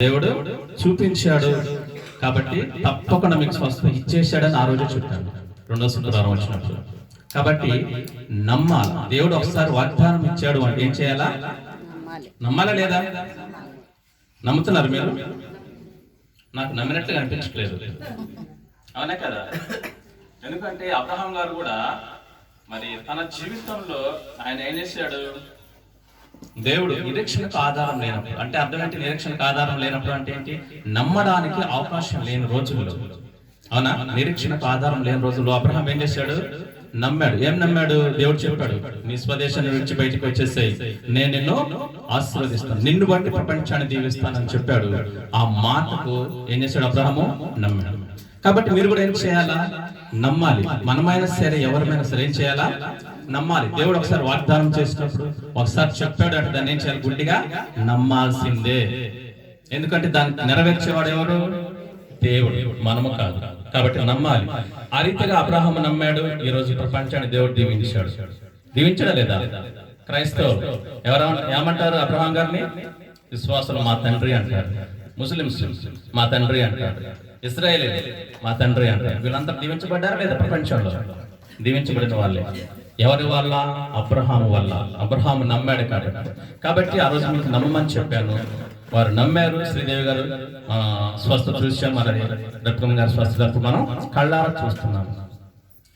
దేవుడు చూపించాడు కాబట్టి తప్పకుండా మీకు స్వస్థత ఇచ్చేసాడని ఆ రోజు చెప్పాను, రెండో శుక్రవారం వచ్చినప్పుడు. కాబట్టి నమ్మాలి. దేవుడు ఒకసారి వాగ్దానం ఇచ్చాడు అంటే ఏం చేయాలా? నమ్మాలా లేదా? నమ్ముతున్నారు మీరు? నాకు నమ్మినట్లుగా అనిపించట్లేదు, అవునా కదా? ఎందుకంటే అబ్రహాం గారు కూడా మరి తన జీవితంలో ఆయన ఏం చేశాడు? దేవుడు నిరీక్షణకు ఆధారం లేనప్పుడు, అంటే అర్థం ఏంటి? నిరీక్షణకు ఆధారం లేనప్పుడు అంటే ఏంటి? నమ్మడానికి అవకాశం లేని రోజుల్లో, అవునా? నిరీక్షణకు ఆధారం లేని రోజుల్లో అబ్రహాం ఏం చేశాడు? నమ్మాడు. ఏం నమ్మాడు? దేవుడు చెప్పాడు, నీ స్వదేశాన్ని విడిచి బయటకు వచ్చేసాయి, నేను నిన్ను ఆశీర్వదిస్తాను, నిన్ను బట్టి ప్రపంచాన్ని దీవిస్తానని చెప్పాడు. ఆ మాటకు ఏం చేశాడు? అబ్రహాము నమ్మాడు. కాబట్టి మీరు కూడా ఏం చేయాలా? నమ్మాలి. మనమైనా సరే ఎవరిమైనా సరే ఏం చేయాలా? నమ్మాలి. దేవుడు ఒకసారి వాగ్దానం చేసినప్పుడు, ఒకసారి చెప్పాడు అంటే దాన్ని ఏం చేయాలి? గుడ్డిగా నమ్మాల్సిందే. ఎందుకంటే దాన్ని నెరవేర్చేవాడు ఎవరు? దేవుడు, మనము కాదు. కాబట్టి నమ్మాలి. ఆ రీతిగా అబ్రహాం నమ్మాడు. ఈ రోజు ప్రపంచాన్ని దేవుడు దీవించాడు. దీవించడా లేదా? క్రైస్తవులు ఎవరు ఏమంటారు? అబ్రహాం గారిని విశ్వాసులు మా తండ్రి అంటారు, ముస్లింస్ మా తండ్రి అంటారు, ఇశ్రాయేలీ మా తండ్రి అంటారు. వీళ్ళంతా దీవించబడ్డారా లేదా? ప్రపంచంలో దీవించబడిన వాళ్ళే. ఎవరి వల్ల? అబ్రహాము వల్ల. అబ్రహాము నమ్మాడు కాబట్టి ఆ రోజు మీకు నమ్మమని చెప్పాను. వారు నమ్మారు. శ్రీదేవి గారు స్వస్థత చూసాం, మరి రత్నం గారు స్వస్థత మనం కళ్ళారా చూస్తున్నాము.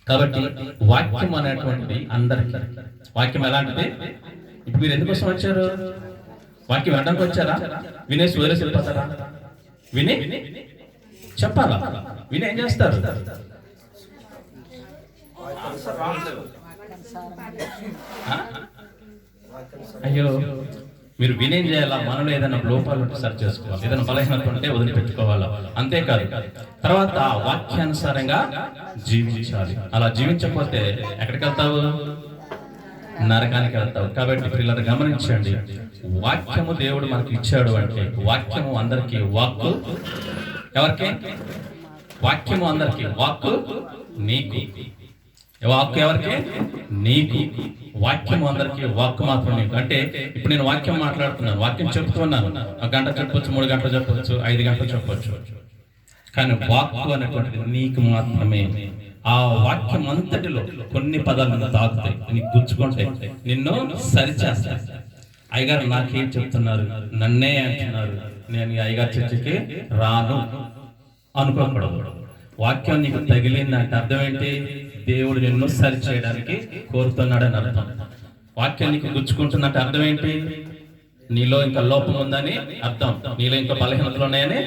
కాబట్టి వాక్యం అనేటువంటిది అందరికీ. వాక్యం ఎలాంటిది? ఇప్పుడు మీరు ఎందుకోసం వచ్చారు? వాక్యం వినడానికి వచ్చారా? వినేసి వదిలేసి వెళ్ళిపోతారా? విని చెప్పాలా? విని ఏం చేస్తారు? అయ్యో, మీరు వినేం చేయాలా? మనలో ఏదైనా లోపాలు ఉంటే సరి చేసుకోవాలి, ఏదైనా బలహీనత ఉంటే వదిలిపెట్టుకోవాలా. అంతేకాదు, తర్వాత వాక్యానుసారంగా జీవించాలి. అలా జీవించకపోతే ఎక్కడికి వెళ్తావు? నరకానికి వెళ్తావు. కాబట్టి పిల్లలు గమనించండి, వాక్యము దేవుడు మనకి ఇచ్చాడు అంటే వాక్యము అందరికీ వాక్కు. ఎవరికి? వాక్యము అందరికీ వాక్కు. నీకు వాక్కు ఎవరికి? నీకు. వాక్యం అందరికీ, వాక్కు మాత్రం నీకు. అంటే ఇప్పుడు నేను వాక్యం మాట్లాడుతున్నాను, వాక్యం చెప్తున్నాను. 1 గంట చెప్పొచ్చు, 3 గంటలు చెప్పొచ్చు, 5 గంటలు చెప్పొచ్చు. కానీ వాక్కు అనేటువంటిది నీకు మాత్రమే. ఆ వాక్యం అంతటిలో కొన్ని పదాలు నిన్ను తాకుతాయి, నీకు గుచ్చుకుంటాయి, నిన్ను సరిచేస్తాయి. అయ్యగారు నాకేం చెప్తున్నారు, నన్నే అంటున్నారు, నేను ఈ అయ్యగారు చర్చకి రాను అనుకోకూడదు. వాక్యం నీకు తగిలిందంటే అర్థం ఏంటి? దేవుడు నిన్ను సరి చేయడానికి కోరుతున్నాడని అర్థం. వాక్యం నీకు గుచ్చుకుంటున్నట్టు అర్థం ఏంటి? నీలో ఇంకా లోపం ఉందని అర్థం, నీలో ఇంకా బలహీనతలు ఉన్నాయని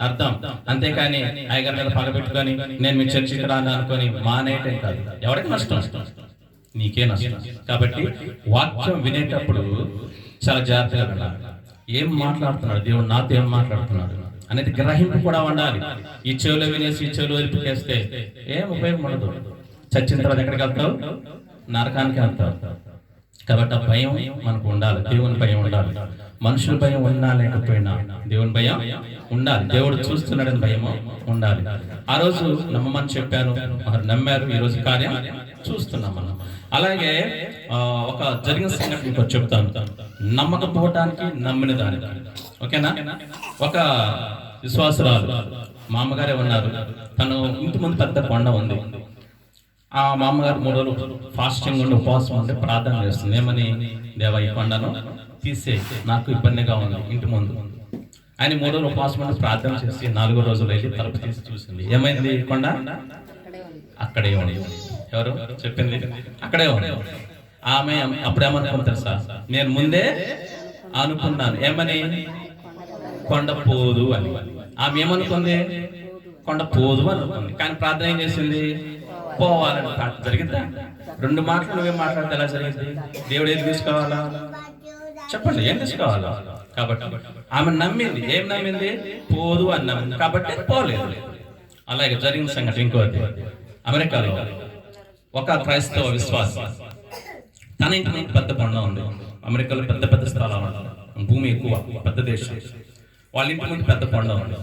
అర్థం. అంతేకాని అయ్యగారి మీద పగబెట్టుకొని నేను మీ చర్చికి రాను అనుకొని మానేయటం కాదు. ఎవరికి నష్టం? నీకే నష్టం. కాబట్టి వాక్యం వినేటప్పుడు చాలా జాగ్రత్తగా వినాలి. ఏం మాట్లాడుతున్నాడు దేవుడు, నాతో ఏం మాట్లాడుతున్నాడు అనేది గ్రహింపు కూడా ఉండాలి. ఈ చెవులో వినేసి ఈ చెవులు వదిలిపెట్టేస్తే ఏం ఉపయోగం ఉండదు. చచ్చిన తర్వాత ఎక్కడికి వెళ్తావు? నరకానికి వెళ్తావు. కాబట్టి ఆ భయం మనకు ఉండాలి, దేవుని భయం ఉండాలి. మనుషుల భయం ఉన్నా లేకపోయినా దేవుని భయం ఉండాలి. దేవుడు చూస్తున్నాడని భయం ఉండాలి. ఆ రోజు నమ్మమని చెప్పాను, వారు నమ్మారు. ఈ రోజు కార్యం చూస్తున్నాం మనం. అలాగే ఒక జరిగిన సంఘటన మీకు చెప్తాను, నమ్మకపోవటానికి నమ్మిన దానికి. ఓకేనా? ఒక విశ్వాసురాలు, మా అమ్మగారే ఉన్నారు. తను ఇంటి ముందు పెద్ద కొండ ఉంది. ఆ మా అమ్మగారు 3 రోజులు ఫాస్టింగ్ ఉండి ఉపవాసం ఉండి ప్రార్థన చేస్తుంది. ఏమని? దేవా, ఈ కొండను తీసే, నాకు ఇబ్బందిగా ఉంది ఇంటి ముందు. ఆయన 3 రోజులు ఉపవాసం ఉండి ప్రార్థన చేసి 4వ రోజులు వెళ్ళి తలుపు తీసి చూసింది. ఏమైంది? కొండ అక్కడే ఉంది. ఎవరు చెప్పింది? అక్కడే ఉంది. ఆమె అప్పుడేమనుకుంది తెలుసా? నేను ముందే అనుకున్నాను. ఏమని? కొండ పోదు అని. ఆమె ఏమనుకుంది? కొండ పోదు అనుకుంది. కానీ ప్రార్థన ఏం చేసింది? పోవాలని ప్రార్థన. జరిగిందా? 2 మాటలు నువ్వేం మాట్లాడితే ఎలా జరిగింది? దేవుడు ఏం తీసుకోవాలా? చెప్పండి, ఏం తీసుకోవాలా? కాబట్టి ఆమె నమ్మింది. ఏం నమ్మింది? పోదు అని నమ్మింది. కాబట్టి పోలేదు. అలాగే జరిగిన సంగతి ఇంకోటి. అమెరికాలో ఒక క్రైస్తవ విశ్వాసం, తన ఇంటి ముందు పెద్ద కొండ ఉంది. అమెరికాలో పెద్ద పెద్ద స్థలాలు ఉంటాయి, భూమి ఎక్కువ, పెద్ద దేశం. వాళ్ళ ఇంటి ముందు పెద్ద కొండ ఉంది.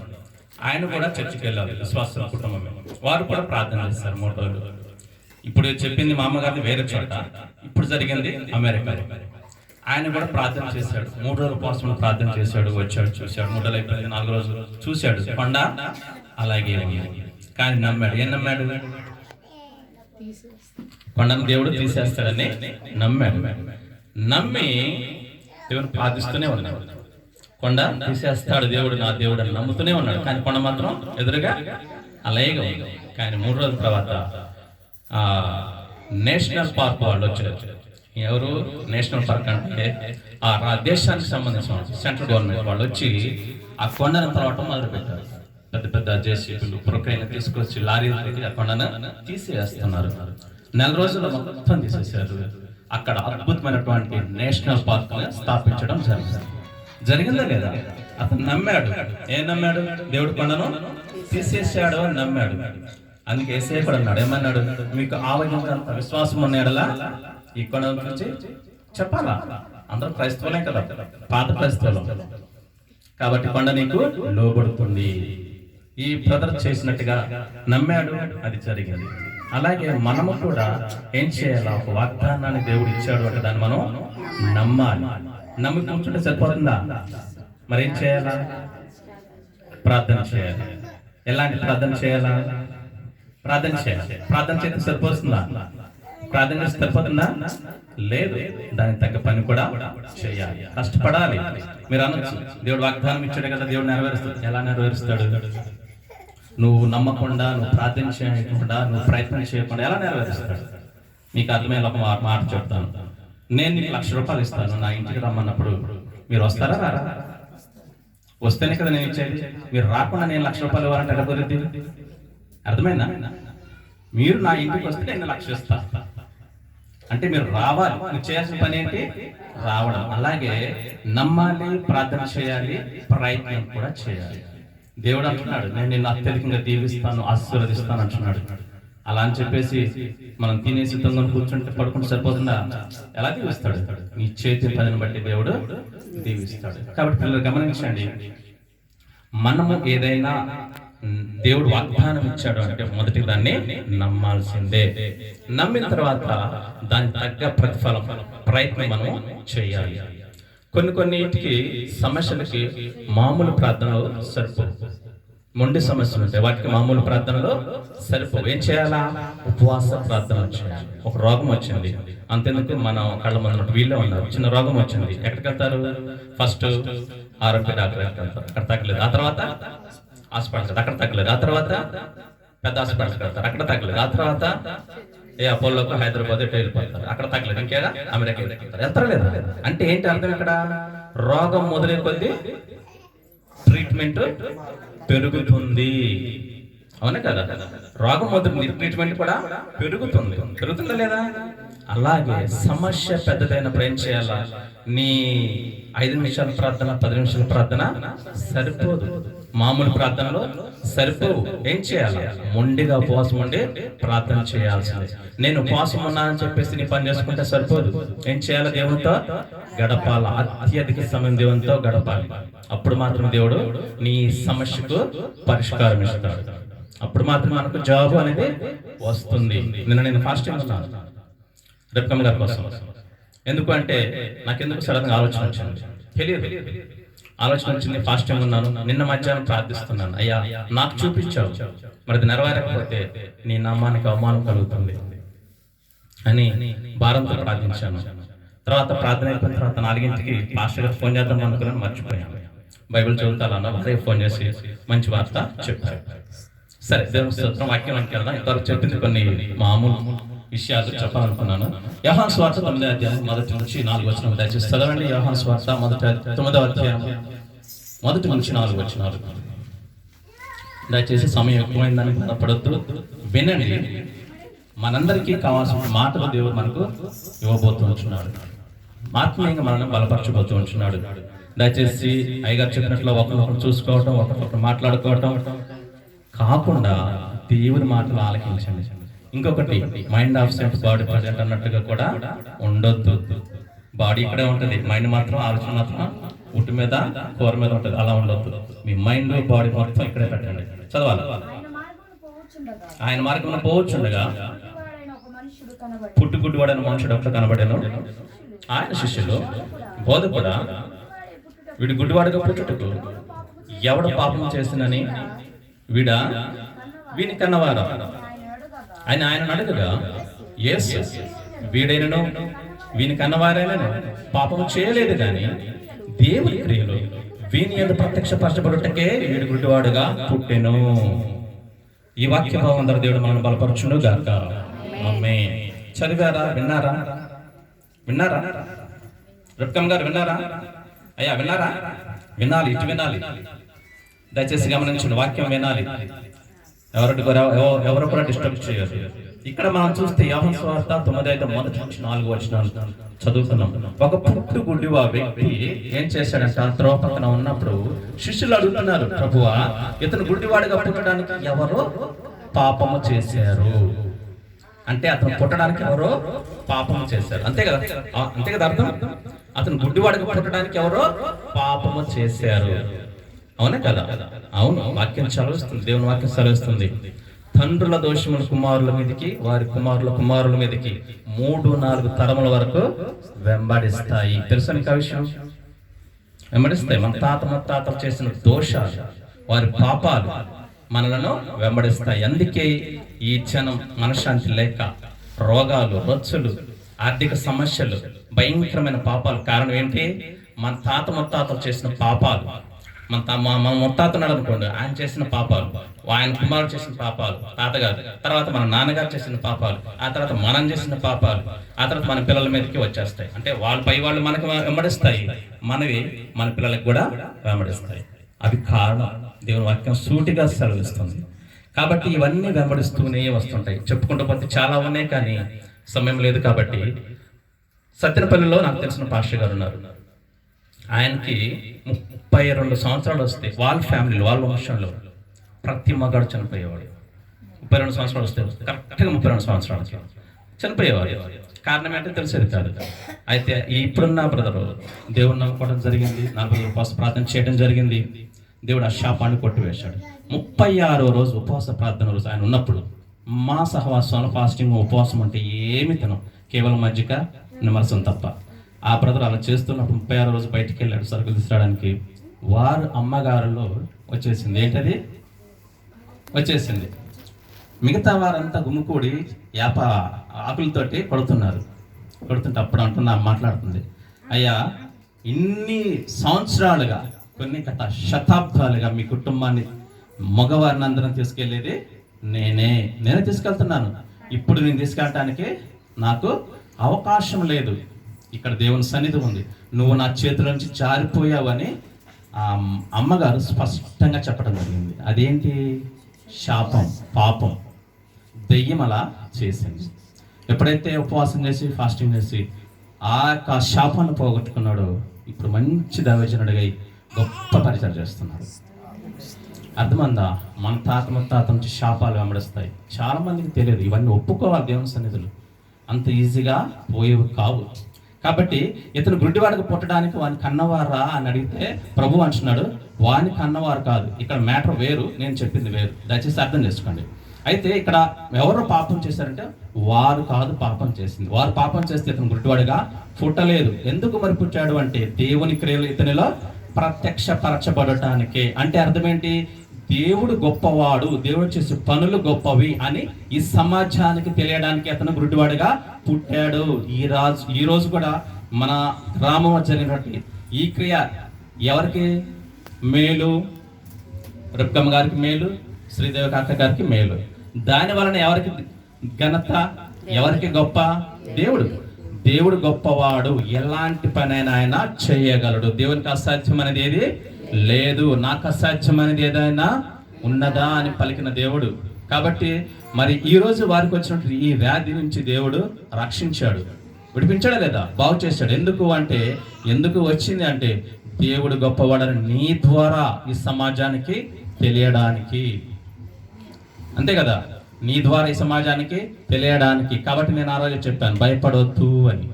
ఆయన కూడా చర్చికి వెళ్ళాలి, విశ్వాస కుటుంబమే. వారు కూడా ప్రార్థన చేస్తారు 3 రోజులు. ఇప్పుడు చెప్పింది మా అమ్మగారిని వేరే చోట, ఇప్పుడు జరిగింది అమెరికాలో. ఆయన కూడా ప్రార్థన చేశాడు. 3 రోజుల కోసం ప్రార్థన చేశాడు, వచ్చాడు, చూశాడు. 3 రోజులు అయిపోయింది, 4 రోజులు చూశాడు, కొండ అలాగే ఉంది. కానీ నమ్మాడు. ఏం నమ్మాడు? కొండను దేవుడు తీసేస్తాడని నమ్మాడు. నమ్మి దేవుడు ప్రార్థిస్తూనే ఉన్నాడు. కొండ తీసేస్తాడు దేవుడు, నా దేవుడు అని నమ్ముతూనే ఉన్నాడు. కానీ కొండ మాత్రం ఎదురుగా అలాగే ఉంది. కానీ 3 రోజుల తర్వాత నేషనల్ పార్క్ వాళ్ళు వచ్చారు. ఎవరు? నేషనల్ పార్క్ అంటే ఆ దేశానికి సంబంధించిన సెంట్రల్ గవర్నమెంట్ వాళ్ళు వచ్చి ఆ కొండను తవ్వటం మొదలు పెట్టారు. పెద్ద పెద్ద జేసీబీలు ప్రొక్లైన్ తీసుకొచ్చి లారీలు ఆ కొండను తీసేస్తున్నారు. 4 రోజుల్లో మొత్తం తీసేశారు. అక్కడ అద్భుతమైనటువంటి నేషనల్ పార్క్ స్థాపించడం జరిగిందా లేదా? అతను నమ్మాడు. ఏం నమ్మాడు? దేవుడు కొండను తీసేసాడు అని నమ్మాడు. అందుకే యేసయ్య కూడా అన్నాడు. ఏమన్నాడు? మీకు ఆవగించంత విశ్వాసం ఉన్నాడలా ఈ కొండ గురించి చెప్పాలా? అందరూ క్రైస్తవులే కదా, పాత క్రైస్తవులు. కాబట్టి కొండ నీకు లోబడుతుంది. ఈ బ్రదర్ చేసినట్టుగా నమ్మాడు, అది జరిగింది. అలాగే మనము కూడా ఏం చేయాలా? ఒక వాగ్దానాన్ని దేవుడు ఇచ్చాడు అంటే దాన్ని మనం నమ్మాలి. నమ్మి కూర్చుంటే సరిపోతుందా? మరి ఏం చేయాలా? ప్రార్థన చేయాలి. ఎలాంటి ప్రార్థన చేయాలా? ప్రార్థన చేయాలి. ప్రార్థన చేస్తే సరిపోతుందా? ప్రార్థన చేస్తే సరిపోతుందా? లేదు, దానికి తగ్గ పని కూడా చేయాలి, కష్టపడాలి. మీరు అనొచ్చు, దేవుడు వాగ్దానం ఇచ్చాడు కదా, దేవుడు నెరవేరుస్తాడు. ఎలా నెరవేరుస్తాడు? నువ్వు నమ్మకుండా, నువ్వు ప్రార్థన చేయకుండా, నువ్వు ప్రయత్నం చేయకుండా ఎలా నెరవేరుస్తాడు? మీకు అర్థమైన ఒక మాట చెప్తాను. నేను నీకు ₹1,00,000 ఇస్తాను, నా ఇంటికి రమ్మన్నప్పుడు మీరు వస్తారా? రారా? వస్తేనే కదా నేను ఇచ్చేది. మీరు రాకుండా నేను ₹1,00,000 ఇవ్వాలంటే ఎక్కడ కుదిరిద్ది? అర్థమైందా? మీరు నా ఇంటికి వస్తే నేను 1,00,000 ఇస్తాను అంటే మీరు రావాలి. మీరు చేయాల్సిన పని ఏంటి? రావడం. అలాగే నమ్మాలి, ప్రార్థన చేయాలి, ప్రయత్నం కూడా చేయాలి. దేవుడు అంటున్నాడు, నేను నిన్ను అత్యధికంగా దీవిస్తాను, ఆశీర్వదిస్తాను అంటున్నాడు. అలా అని చెప్పేసి మనం తినేసి తొంగను కూర్చుంటే పడుకుంటే సరిపోతుందా? ఎలా దీవిస్తాడు? నీ చేతి పనిని బట్టి దేవుడు దీవిస్తాడు. కాబట్టి పిల్లలు గమనించండి, మనము ఏదైనా దేవుడు వాగ్దానం ఇచ్చాడు అంటే మొదటి దాన్ని నమ్మాల్సిందే. నమ్మిన తర్వాత దాని తగ్గ ప్రతిఫలం, ప్రయత్నం మనం చేయాలి. కొన్నిటికి సమస్యలకి మామూలు ప్రార్థనలో సరిపోవు. మొండి సమస్యలు ఉంటాయి, వాటికి మామూలు ప్రార్థనలో సరిపోవు. ఏం చేయాలా? ఉపవాస ప్రార్థన చేయాలి. ఒక రోగం వచ్చింది, అంతేందుకు మనం కళ్ళ ముందు వీళ్ళే ఉన్నారు, చిన్న రోగం వచ్చింది. ఎక్కడికి వెళ్తారు? ఫస్ట్ ఆరోగ్య డాక్టర్ వెళ్తారు, అక్కడ తగ్గలేదు. ఆ తర్వాత హాస్పిటల్, అక్కడ తగ్గలేదు. ఆ తర్వాత పెద్ద హాస్పిటల్కి వెళ్తారు, అక్కడ తగ్గలేదు. ఆ తర్వాత అపోలోకి, హైదరాబాద్ వెళ్ళిపోతారు, అక్కడ తగ్గలేదు. ఇంకేదా అమెరికా వెళ్తారు లేదా? అంటే ఏంటి అర్థం? ఇక్కడ రోగం మొదలై కొద్దీ ట్రీట్మెంట్ పెరుగుతుంది. అవునా కదా? రోగం మొదలు ట్రీట్మెంట్ కూడా పెరుగుతుందా లేదా? అలాగే సమస్య పెద్దదైనప్పుడు ఏం చేయాలా? నీ 5 నిమిషాల ప్రార్థన, 10 నిమిషాల ప్రార్థన సరిపోదు, మామూలు ప్రార్థనలో సరిపోవు. ఏం చేయాలి? మొండిగా ఉపవాసం ఉండి ప్రార్థన చేయాల్సిందే. నేను ఉపవాసం ఉన్నానని చెప్పేసి నీ పని చేసుకుంటే సరిపోదు. ఏం చేయాలి? దేవునితో గడపాల, అత్యధిక సమయం దేవునితో గడపాలి. అప్పుడు మాత్రం దేవుడు నీ సమస్యకు పరిష్కారం ఇస్తాడు. అప్పుడు మాత్రం మనకు జాబ్ అనేది వస్తుంది. నేను ఫాస్టింగ్ ఉన్నాను రేపు గారి కోసం. ఎందుకు అంటే నాకెందుకు సడన్గా ఆలోచన వచ్చింది, తెలియదు. ఆలోచన వచ్చింది, ఫాస్టింగ్ ఉన్నాను. నిన్న మధ్యాహ్నం ప్రార్థిస్తున్నాను, అయ్యా నాకు చూపించావు, మరి అది నెరవేరకపోతే నీ నామానికి అవమానం కలుగుతుంది అని భారంతో ప్రార్థించాను. తర్వాత ప్రార్థన అయిపోయిన తర్వాత 4ంటికి పాస్టర్ గారు ఫోన్ చేద్దాం అనుకున్నాను, మర్చిపోయాను. బైబిల్ చదువుతానన్న వారే ఫోన్ చేసి మంచి వార్త చెప్పారు. సరే, దేవుని స్తోత్రం. వాక్యం అంటే వెళ్దాం. ఇంతవరకు చెప్పింది కొన్ని మామూలు విషయాలు చెప్పాలనుకున్నాను. యోహాను సువార్త 9వ అధ్యాయం 1 నుంచి 4 వచనం దయచేసి చదవండి. యోహాను సువార్త 9వ అధ్యాయం 1 నుంచి 4 వచనాలు. దయచేసి సమయం ఎక్కువైందని బాధపడద్దు, వినండి. మనందరికీ కావాల్సిన మాటలు దేవుడు మనకు ఇవ్వబోతూ ఉంటున్నాడు, ఆత్మీయంగా మనల్ని బలపరచబోతూ ఉంటున్నాడు. దయచేసి అయ్యగారు చెప్పినట్లు ఒకరినొకరు చూసుకోవటం, ఒకరినొకరు మాట్లాడుకోవటం కాకుండా దేవుని మాటలు ఆలకించండి. ఇంకొకటి, మైండ్ ఆబ్సెంట్ బాడీ ప్రజెంట్ అన్నట్టుగా కూడా ఉండొద్దు. బాడీ ఇక్కడే ఉంటుంది, మైండ్ మాత్రం, ఆలోచన మాత్రం ఉట్టు మీద, కూర మీద ఉంటుంది. అలా ఉండొద్దు. మీ మైండ్, బాడీ మొత్తం ఇక్కడే పెట్టండి. చదవాలి. ఆయన మార్గంలో పోవచ్చుండగా పుట్టుగుడ్డివాడైన మనుషుడు ఒకడు కనబడాను. ఆయన శిష్యులు, బోధకుడా, వీడు గుడ్డివాడుగా పుట్టుటకు ఎవడు పాపం చేసినని వీని కన్నవారా ఆయన అడగగా, యేసు, వీడైనను వీని కన్నవారైనను పాపం చేయలేదు కానీ దేవుని క్రియలు వీని యందు ప్రత్యక్షపరచబడుటకే వీడు గుడ్డివాడుగా పుట్టెను. ఈ వాక్య భావం ద్వారా దేవుడు మనల్ని బలపరచును గాక. ఆమేన్. చదివారా? విన్నారా? రిబ్కమ్మ గారు విన్నారా? అయ్యా విన్నారా? వినాలి, ఇటు వినాలి. దయచేసి గమనించండి, వాక్యం వినాలి. ఎవరు కూడా డిస్టర్బ్ చేయరు. ఇక్కడ మనం చూస్తే యోహాను సువార్త 9:1-4 చదువుతున్నాం. ఒక పుట్టు గుడ్డివా వ్యక్తి ఏం చేశాడంటే, త్రోవ పక్కన ఉన్నప్పుడు శిష్యులు అడుగుతున్నారు, ప్రభువా, ఇతను గుడ్డివాడిగా పుట్టడానికి ఎవరో పాపము చేశారు అంటే, అతను పుట్టడానికి ఎవరో పాపము చేశారు. అంతే కదా అర్థం. అతను గుడ్డివాడిగా పుట్టడానికి ఎవరో పాపము చేశారు. అవునా కదా? అవును. వాక్యం చదివిస్తుంది, దేవుని వాక్యం చదివిస్తుంది. తండ్రుల దోషముల కుమారుల మీదకి, వారి కుమారుల మీదకి 3-4 తరముల వరకు వెంబడిస్తాయి. తెలుసా నీకు ఆ విషయం? వెంబడిస్తాయి. మన తాతలు చేసిన దోషాలు, వారి పాపాలు మనలను వెంబడిస్తాయి. అందుకే ఈ జనం మనశ్శాంతి లేక, రోగాలు, రొచ్చులు, ఆర్థిక సమస్యలు, భయంకరమైన పాపాలు. కారణం ఏంటి? మన ముత్తాతలు చేసిన పాపాలు. మన ముత్తాతన్నాడు అనుకోండి, ఆయన చేసిన పాపాలు, ఆయన కుమారుడు చేసిన పాపాలు, తాతగారు, తర్వాత మన నాన్నగారు చేసిన పాపాలు, ఆ తర్వాత మనం చేసిన పాపాలు, ఆ తర్వాత మన పిల్లల మీదకి వచ్చేస్తాయి. అంటే వాళ్ళు మనకు వెంబడిస్తాయి, మనవి మన పిల్లలకు కూడా వెంబడిస్తాయి. అవి కారణం. దేవుని వాక్యం సూటిగా సెలవిస్తుంది. కాబట్టి ఇవన్నీ వెంబడిస్తూనే వస్తుంటాయి. చెప్పుకుంటూ పోతే చాలా ఉన్నాయి, కానీ సమయం లేదు. కాబట్టి సత్యనపల్లిలో నాకు తెలిసిన పాస్టర్ గారు ఉన్నారు. ఆయనకి 32 సంవత్సరాలు వస్తే వాళ్ళ ఫ్యామిలీలో, వాళ్ళ వంశంలో ప్రతి మగాడు చనిపోయేవాడు. 32 సంవత్సరాలు వస్తే కరెక్ట్గా 32 సంవత్సరాలు చనిపోయేవాడు. కారణం ఏంటో తెలిసేది కాదు. అయితే ఇప్పుడున్న బ్రదరు దేవుని నమ్ముకోవడం జరిగింది, 40 ఉపవాస ప్రార్థన చేయడం జరిగింది. దేవుడు ఆ శాపాన్ని కొట్టివేశాడు. 36వ రోజు ఉపవాస ప్రార్థన రోజు ఆయన ఉన్నప్పుడు, మా సహవాసంలో ఫాస్టింగ్ ఉపవాసం అంటే ఏమి తినం, కేవలం మజ్జిగ, నిమ్మరసం తప్ప. ఆ బ్రదర్ అలా చేస్తున్నప్పుడు 36వ రోజు బయటికి వెళ్ళాడు సరుకులు తీసుకురావడానికి. వారు అమ్మగారులో వచ్చేసింది. ఏంటది? వచ్చేసింది. మిగతా వారంతా గుమ్ముకూడి ఆకులతోటి కొడుతుంటే అప్పుడు మాట్లాడుతుంది, అయ్యా, ఇన్ని సంవత్సరాలుగా, కొన్ని శతాబ్దాలుగా మీ కుటుంబాన్ని, మగవారిని అందరం తీసుకెళ్లేది నేనే తీసుకెళ్తున్నాను. ఇప్పుడు నేను తీసుకెళ్ళటానికి నాకు అవకాశం లేదు. ఇక్కడ దేవుని సన్నిధి ఉంది. నువ్వు నా చేతుల నుంచి జారిపోయావని ఆ అమ్మగారు స్పష్టంగా చెప్పడం జరిగింది. అదేంటి? శాపం, పాపం, దెయ్యం అలా చేసింది. ఎప్పుడైతే ఉపవాసం చేసి ఫాస్టింగ్ చేసి ఆ యొక్క శాపాన్ని పోగొట్టుకున్నాడో, ఇప్పుడు మంచి దైవజనుడిగా గొప్ప పరిచయం చేస్తున్నాడు. అర్థమందా? మన ముత్తాత నుంచి శాపాలు వెంబడిస్తాయి. చాలా మందికి తెలియదు. ఇవన్నీ ఒప్పుకోవాలి. దేవుని సన్నిధులు అంత ఈజీగా పోయేవి కావు. కాబట్టి ఇతను గుడ్డివాడికి పుట్టడానికి వాని కన్నవారా అని అడిగితే ప్రభు అంటున్నాడు, వాని కన్నవారు కాదు. ఇక్కడ మ్యాటర్ వేరు, నేను చెప్పింది వేరు. దయచేసి అర్థం చేసుకోండి. అయితే ఇక్కడ ఎవరు పాపం చేశారంటే, వారు కాదు పాపం చేసింది. వారు పాపం చేస్తే ఇతను గుడ్డివాడిగా పుట్టలేదు. ఎందుకు మరి పుట్టాడు అంటే, దేవుని క్రియలు ఇతనిలో ప్రత్యక్షపరచబడటానికే. అంటే అర్థం ఏంటి? దేవుడు గొప్పవాడు, దేవుడు చేసే పనులు గొప్పవి అని ఈ సమాజానికి తెలియడానికి అతను గుడ్డివాడిగా పుట్టాడు. ఈ రోజు కూడా మన గ్రామంలో జరిగినటువంటి ఈ క్రియ ఎవరికి మేలు? రిబ్కమ్మ గారికి మేలు, శ్రీదేవి కాక గారికి మేలు. దాని వలన ఎవరికి ఘనత, ఎవరికి గొప్ప? దేవుడు గొప్పవాడు. ఎలాంటి పనైనా ఆయన చేయగలడు. దేవునికి అసాధ్యం అనేది ఏది లేదు. నాకు అసాధ్యం అనేది ఏదైనా ఉన్నదా అని పలికిన దేవుడు. కాబట్టి మరి ఈ రోజు వారికి వచ్చినట్టు ఈ వ్యాధి నుంచి దేవుడు రక్షించాడు, విడిపించాడా లేదా? బాగు చేశాడు. ఎందుకు వచ్చింది అంటే, దేవుడు గొప్పవాడని నీ ద్వారా ఈ సమాజానికి తెలియడానికి. అంతే కదా? నీ ద్వారా ఈ సమాజానికి తెలియడానికి. కాబట్టి నేను ఆ రోజు చెప్పాను, భయపడవద్దు అని.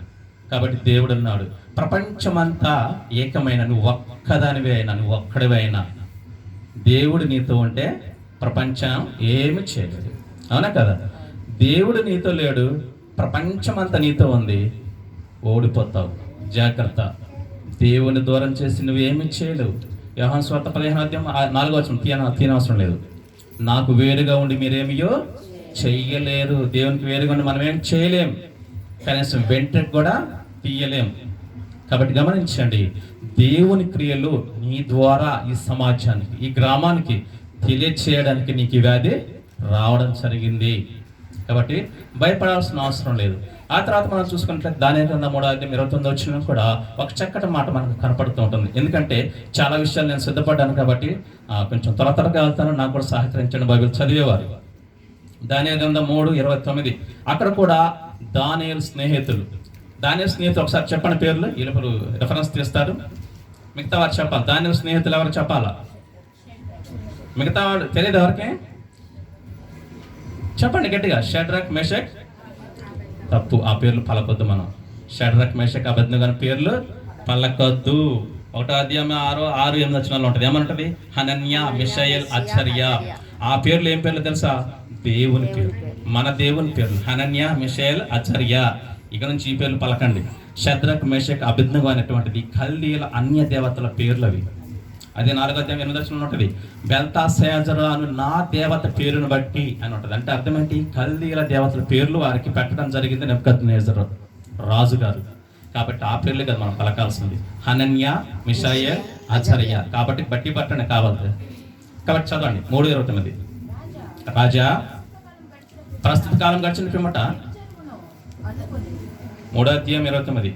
కాబట్టి దేవుడు అన్నాడు, ప్రపంచమంతా ఏకమైన, నువ్వు ఒక్కదానివే అయినా, నువ్వు ఒక్కడివే అయినా, దేవుడు నీతో ఉంటే ప్రపంచం ఏమి చేయలేదు. అవునా కదా? దేవుడు నీతో లేడు, ప్రపంచమంతా నీతో ఉంది, ఓడిపోతావు. జాగ్రత్త. దేవుని దూరం చేసి నువ్వేమి చేయలేవు. యోహాను సువార్త 15:4 తీయనవసరం లేదు. నాకు వేరుగా ఉండి మీరేమియో చెయ్యలేరు. దేవునికి వేరుగా ఉండి మనం ఏం చేయలేం, కనీసం వెంట్రుక కూడా తీయలేం. కాబట్టి గమనించండి, దేవుని క్రియలు నీ ద్వారా ఈ సమాజానికి, ఈ గ్రామానికి తెలియచేయడానికి నీకు ఈ వ్యాధి రావడం జరిగింది. కాబట్టి భయపడాల్సిన అవసరం లేదు. ఆ తర్వాత మనం చూసుకున్నట్లయితే దానియేలు గ్రంథం 3:29 వచ్చిన కూడా ఒక చక్కటి మాట మనకు కనపడుతూ ఉంటుంది. ఎందుకంటే చాలా విషయాలు నేను సిద్ధపడ్డాను కాబట్టి కొంచెం త్వరగా వెళ్తాను, నాకు కూడా సహకరించండి బైబిల్ చదివేవారు. దానియేలు గ్రంథం 3:29 అక్కడ కూడా దానియేలు స్నేహితులు ఒకసారి చెప్పండి పేర్లు, వీళ్ళు రెఫరెన్స్ తీస్తారు, మిగతా వారు చెప్పాలి. దానియేలు స్నేహితులు ఎవరు చెప్పాలా? మిగతా వాడు తెలియదు ఎవరికి? చెప్పండి గట్టిగా. షడ్రక్, మేషక్, తప్పు, ఆ పేర్లు పలకొద్దు. మనం షడ్రక్, మేషక్, అబేద్నెగో పేర్లు పలకొద్దు. 1వ అధ్యాయం 6-8 వచనాల్లో ఉంటుంది. ఏమంటుంది? హనన్యా, మిషాయేల్, అజర్యా. ఆ పేర్లు ఏం పేర్లు తెలుసా? దేవుని పేరు, మన దేవుని పేర్లు. హనన్యా, మిషాయేల్, అజర్యా. ఇక నుంచి ఈ పేర్లు పలకండి. షద్రక్, మేషక్, అబేద్నెగో అనేటువంటిది కల్దీయుల అన్య దేవతల పేర్లు అవి. అదే 4వ అధ్యాయం 8వ వచనంలో ఉంటుంది. బెల్తాషాజరు అను నా దేవత పేరును బట్టి అని ఉంటుంది. అంటే అర్థం ఏంటి? కల్దీయుల దేవతల పేర్లు వారికి పెట్టడం జరిగింది నెబుకద్నెజరు రాజు గారు. కాబట్టి ఆ పేర్లు కదా మనం పలకాల్సింది. హనన్యా, మిషాయేల్, అజర్యా. కాబట్టి బట్టి పట్టనే కావాలి. కాబట్టి చదవండి 3:29. రాజా ప్రస్తుత కాలం గడిచిన పిమ్మట 3వ అధ్యాయం 29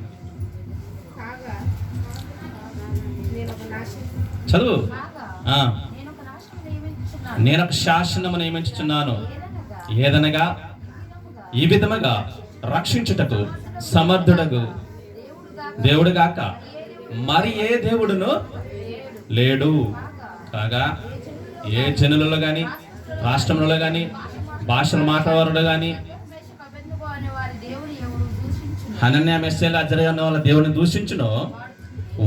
చదువు. నేను ఒక శాసనము నియమించుచున్నాను, ఏదనగా ఈ విధముగా రక్షించుటకు సమర్థుడగు దేవుడు గాక మరి ఏ దేవుడును లేడు. కాగా ఏ జనులలో గాని, రాష్ట్రంలో గాని, భాషలు మాట్లాడేవారు గాని హనన్యా, మిషాయేల్, అజర్యా అనే వాళ్ళ దేవుడిని దూషించును,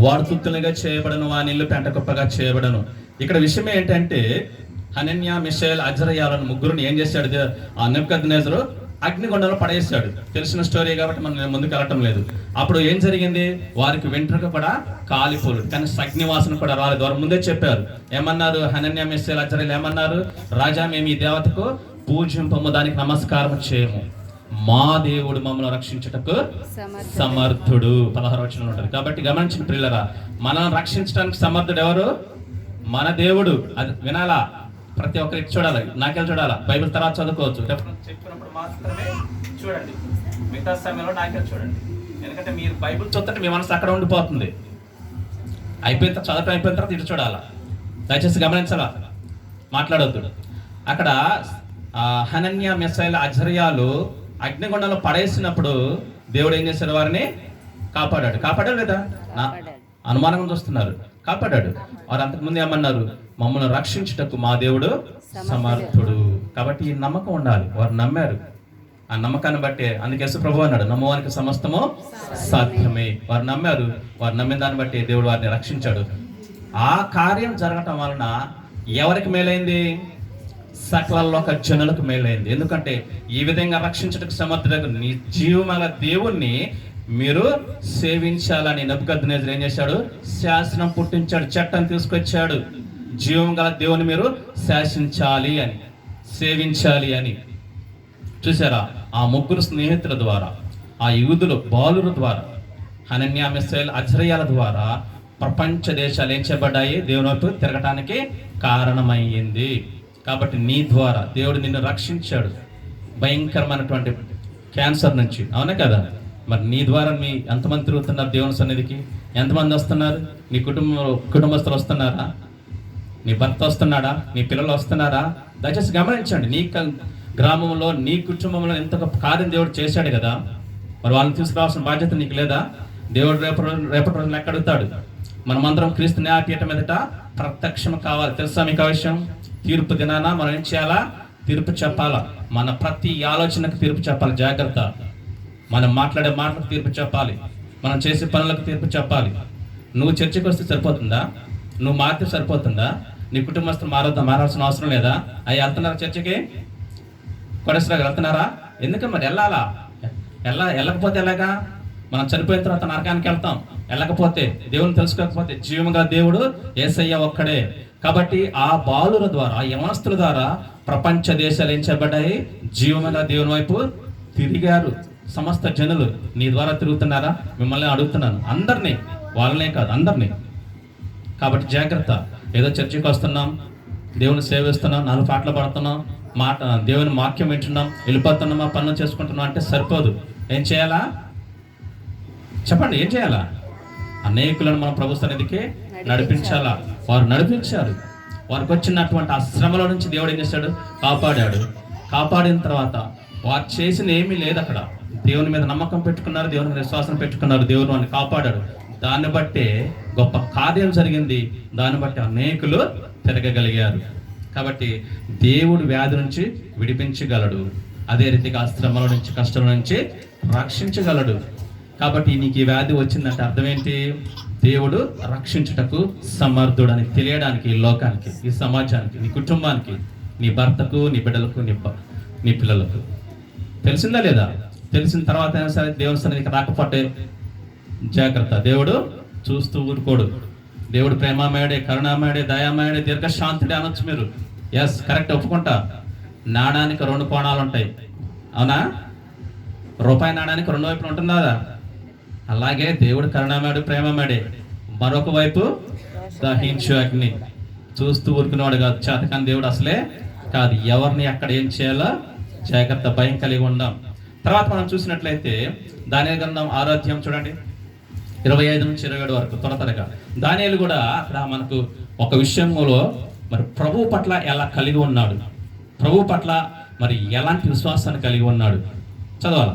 వాడు తుత్తులుగా చేయబడను, ఆ నీళ్లు పెంట కుప్పగా చేయబడను. ఇక్కడ విషయం ఏంటంటే హనన్యా, మిషాయేల్, అజర్యాలను ముగ్గురుని ఏం చేశాడు? ఆ నెబుకద్నెజరు అగ్నిగుండంలో పడేశాడు. తెలిసిన స్టోరీ కాబట్టి మనం ముందుకు వెళ్ళటం లేదు. అప్పుడు ఏం జరిగింది? వారికి వెంట్రుక కూడా కాలిపోలేదు, కానీ అగ్నివాసన కూడా రాలేదు. వారు ముందే చెప్పారు. ఏమన్నారు? హనన్యా, మిషాయేల్, అజర్యాలు ఏమన్నారు? రాజా, మేము ఈ దేవతకు పూజింపము, దానికి నమస్కారం చేయము, మా దేవుడు మమ్మల్ని రక్షించుటకు సమర్థుడు. 16వ వచనంలో ఉంటుంది. కాబట్టి గమనించిన ప్రియులరా, మనం రక్షించడానికి సమర్థుడు ఎవరు? మన దేవుడు. అది వినాలా? ప్రతి ఒక్కరికి చూడాలి, నాకెళ్ళి చూడాలా. బైబిల్ తర్వాత చదువుకోవచ్చు, చెప్పినప్పుడు మాత్రమే చూడండి, మిగతా సమయంలో నాకెళ్ళి చూడండి. ఎందుకంటే మీరు బైబిల్ చూస్తుంటే మీ మనసు అక్కడ ఉండిపోతుంది. చదవటం అయిపోయిన తర్వాత ఇటు చూడాలా. దయచేసి గమనించాలా, మాట్లాడొద్దు. అక్కడ హనన్యా, మిషాయేల్, అజర్యాలు అగ్నిగుండంలో పడేసినప్పుడు దేవుడు ఏం చేశాడు? వారిని కాపాడాడు లేదా? అనుమానంగా చూస్తున్నారు. కాపాడాడు. వారు అంతకుముందు ఏమన్నారు? మమ్మల్ని రక్షించుటకు మా దేవుడు సమర్థుడు. కాబట్టి ఈ నమ్మకం ఉండాలి. వారు నమ్మారు. ఆ నమ్మకాన్ని బట్టే అందుకే యేసు ప్రభువు అన్నాడు, నమ్మవానికి సమస్తము సాధ్యమే. వారు నమ్మారు. వారు నమ్మిన దాన్ని బట్టి దేవుడు వారిని రక్షించాడు. ఆ కార్యం జరగటం వలన ఎవరికి మేలైంది? సకల లోక జనులకు మేలైంది. ఎందుకంటే ఈ విధంగా రక్షించడానికి సమర్థుడు నీ జీవముగల దేవుణ్ణి మీరు సేవించాలని నెబుకద్నెజరు ఏం చేశాడు? శాసనం పుట్టించాడు, చట్టం తీసుకొచ్చాడు. జీవముగల దేవుని మీరు శాసించాలి అని, సేవించాలి అని. చూసారా? ఆ ముగ్గురు స్నేహితుల ద్వారా, ఆ యూదులు బాలుల ద్వారా, హనన్యా, మిషాయేల్, అజర్యాల ద్వారా ప్రపంచ దేశాలు ఏం చేయబడ్డాయి? దేవుని వైపు తిరగటానికి కారణమైంది. కాబట్టి నీ ద్వారా దేవుడు నిన్ను రక్షించాడు భయంకరమైనటువంటి క్యాన్సర్ నుంచి. అవునా కదా? మరి నీ ద్వారా ఎంతమంది తిరుగుతున్నారు దేవుని సన్నిధికి? ఎంతమంది వస్తున్నారు? నీ కుటుంబస్తులు వస్తున్నారా? నీ భర్త వస్తున్నాడా? నీ పిల్లలు వస్తున్నారా? దయచేసి గమనించండి. నీ గ్రామంలో, నీ కుటుంబంలో ఎంత కార్యం దేవుడు చేశాడు కదా, మరి వాళ్ళని తీసుకురావాల్సిన బాధ్యత నీకు లేదా? దేవుడు రేపటి రోజులు లెక్క అడుగుతాడు. మనమందరం క్రీస్తు న్యాయపీఠం మీదట ప్రత్యక్షం కావాలి. తెలుసా మీకు ఆ విషయం? తీర్పు దినాన మనం ఏం చేయాలా? తీర్పు చెప్పాలా. మన ప్రతి ఆలోచనకు తీర్పు చెప్పాలి. జాగ్రత్త. మనం మాట్లాడే మాటలకు తీర్పు చెప్పాలి. మనం చేసే పనులకు తీర్పు చెప్పాలి. నువ్వు చర్చకు వస్తే సరిపోతుందా? నువ్వు మారితే సరిపోతుందా? నీ కుటుంబస్తులు మారాల్సిన అవసరం లేదా? అవి వెళ్తున్నారా చర్చకి? కోటేశ్వర గారు వెళ్తున్నారా? ఎందుకు మరి వెళ్ళాలా? వెళ్ళకపోతే ఎలాగా? మనం చనిపోయిన తర్వాత నరకానికి వెళ్తాం. వెళ్ళకపోతే, దేవుని తెలుసుకోకపోతే, జీవముగా దేవుడు యేసయ్య ఒక్కడే. కాబట్టి ఆ బాలుల ద్వారా, యవనస్తుల ద్వారా ప్రపంచ దేశాలు ఏం చేయబడ్డాయి? జీవముగా దేవుని వైపు తిరిగారు. సమస్త జనులు నీ ద్వారా తిరుగుతున్నారా? మిమ్మల్ని అడుగుతున్నాను, అందరినీ, వాళ్ళనే కాదు అందరినీ. కాబట్టి జాగ్రత్త. ఏదో చర్చికి వస్తున్నాం, దేవుని సేవిస్తున్నాం, 4 పాటలు పాడుతున్నాం, దేవుని వాక్యం వింటున్నాం, వెళ్ళిపోతున్నామా, పనులు చేసుకుంటున్నాం అంటే సరిపోదు. ఏం చేయాలా చెప్పండి? ఏం చేయాలా? అనేకులను మనం ప్రభు సన్నిధికి నడిపించాలా. వారు నడిపించారు. వారికి వచ్చినటువంటి ఆ శ్రమల నుంచి దేవుడు ఏం చేశాడు? కాపాడాడు. కాపాడిన తర్వాత వారు చేసింది ఏమీ లేదు అక్కడ. దేవుని మీద నమ్మకం పెట్టుకున్నారు, దేవుని మీద విశ్వాసం పెట్టుకున్నారు, దేవుడు వారిని కాపాడాడు. దాన్ని బట్టే గొప్ప కార్యం జరిగింది. దాన్ని బట్టి అనేకులు తిరగగలిగారు. కాబట్టి దేవుడు వ్యాధి నుంచి విడిపించగలడు. అదే రీతిగా శ్రమల నుంచి, కష్టం నుంచి రక్షించగలడు. కాబట్టి నీకు ఈ వ్యాధి వచ్చిందంటే అర్థం ఏంటి? దేవుడు రక్షించుటకు సమర్థుడని తెలియడానికి ఈ లోకానికి, ఈ సమాజానికి, నీ కుటుంబానికి, నీ భర్తకు, నీ బిడ్డలకు, నీ పిల్లలకు. తెలిసిందా లేదా? తెలిసిన తర్వాత అయినా సరే దేవుని సన్నిధికి రాకపోతే జాగ్రత్త. దేవుడు చూస్తూ ఊరుకోడు. దేవుడు ప్రేమమయుడే, కరుణామయుడే, దయామయుడే, దీర్ఘశాంతుడే అనొచ్చు మీరు. ఎస్, కరెక్ట్, ఒప్పుకుంటా. నాణానికి 2 కోణాలు ఉంటాయి, అవునా? రూపాయి నాణానికి 2 వైపులు ఉంటుందా? అలాగే దేవుడు కరుణామయుడు, ప్రేమమయుడే. మరొక వైపు దహించు అగ్ని. చూస్తూ ఊరుకునేవాడు కాదు, చేతకాని దేవుడు అసలే కాదు. ఎవరిని అక్కడ ఏం చేయాలో జాగ్రత్త, భయం కలిగి ఉందాం. తర్వాత మనం చూసినట్లయితే దానియేలు గ్రంథం 6వ అధ్యాయం చూడండి, 25 నుంచి 27 వరకు త్వరగా. దానియేలు కూడా అక్కడ మనకు ఒక విషయంలో మరి ప్రభు పట్ల ఎలా కలిగి ఉన్నాడు, ప్రభు పట్ల మరి ఎలాంటి విశ్వాసాన్ని కలిగి ఉన్నాడు చదవాలి.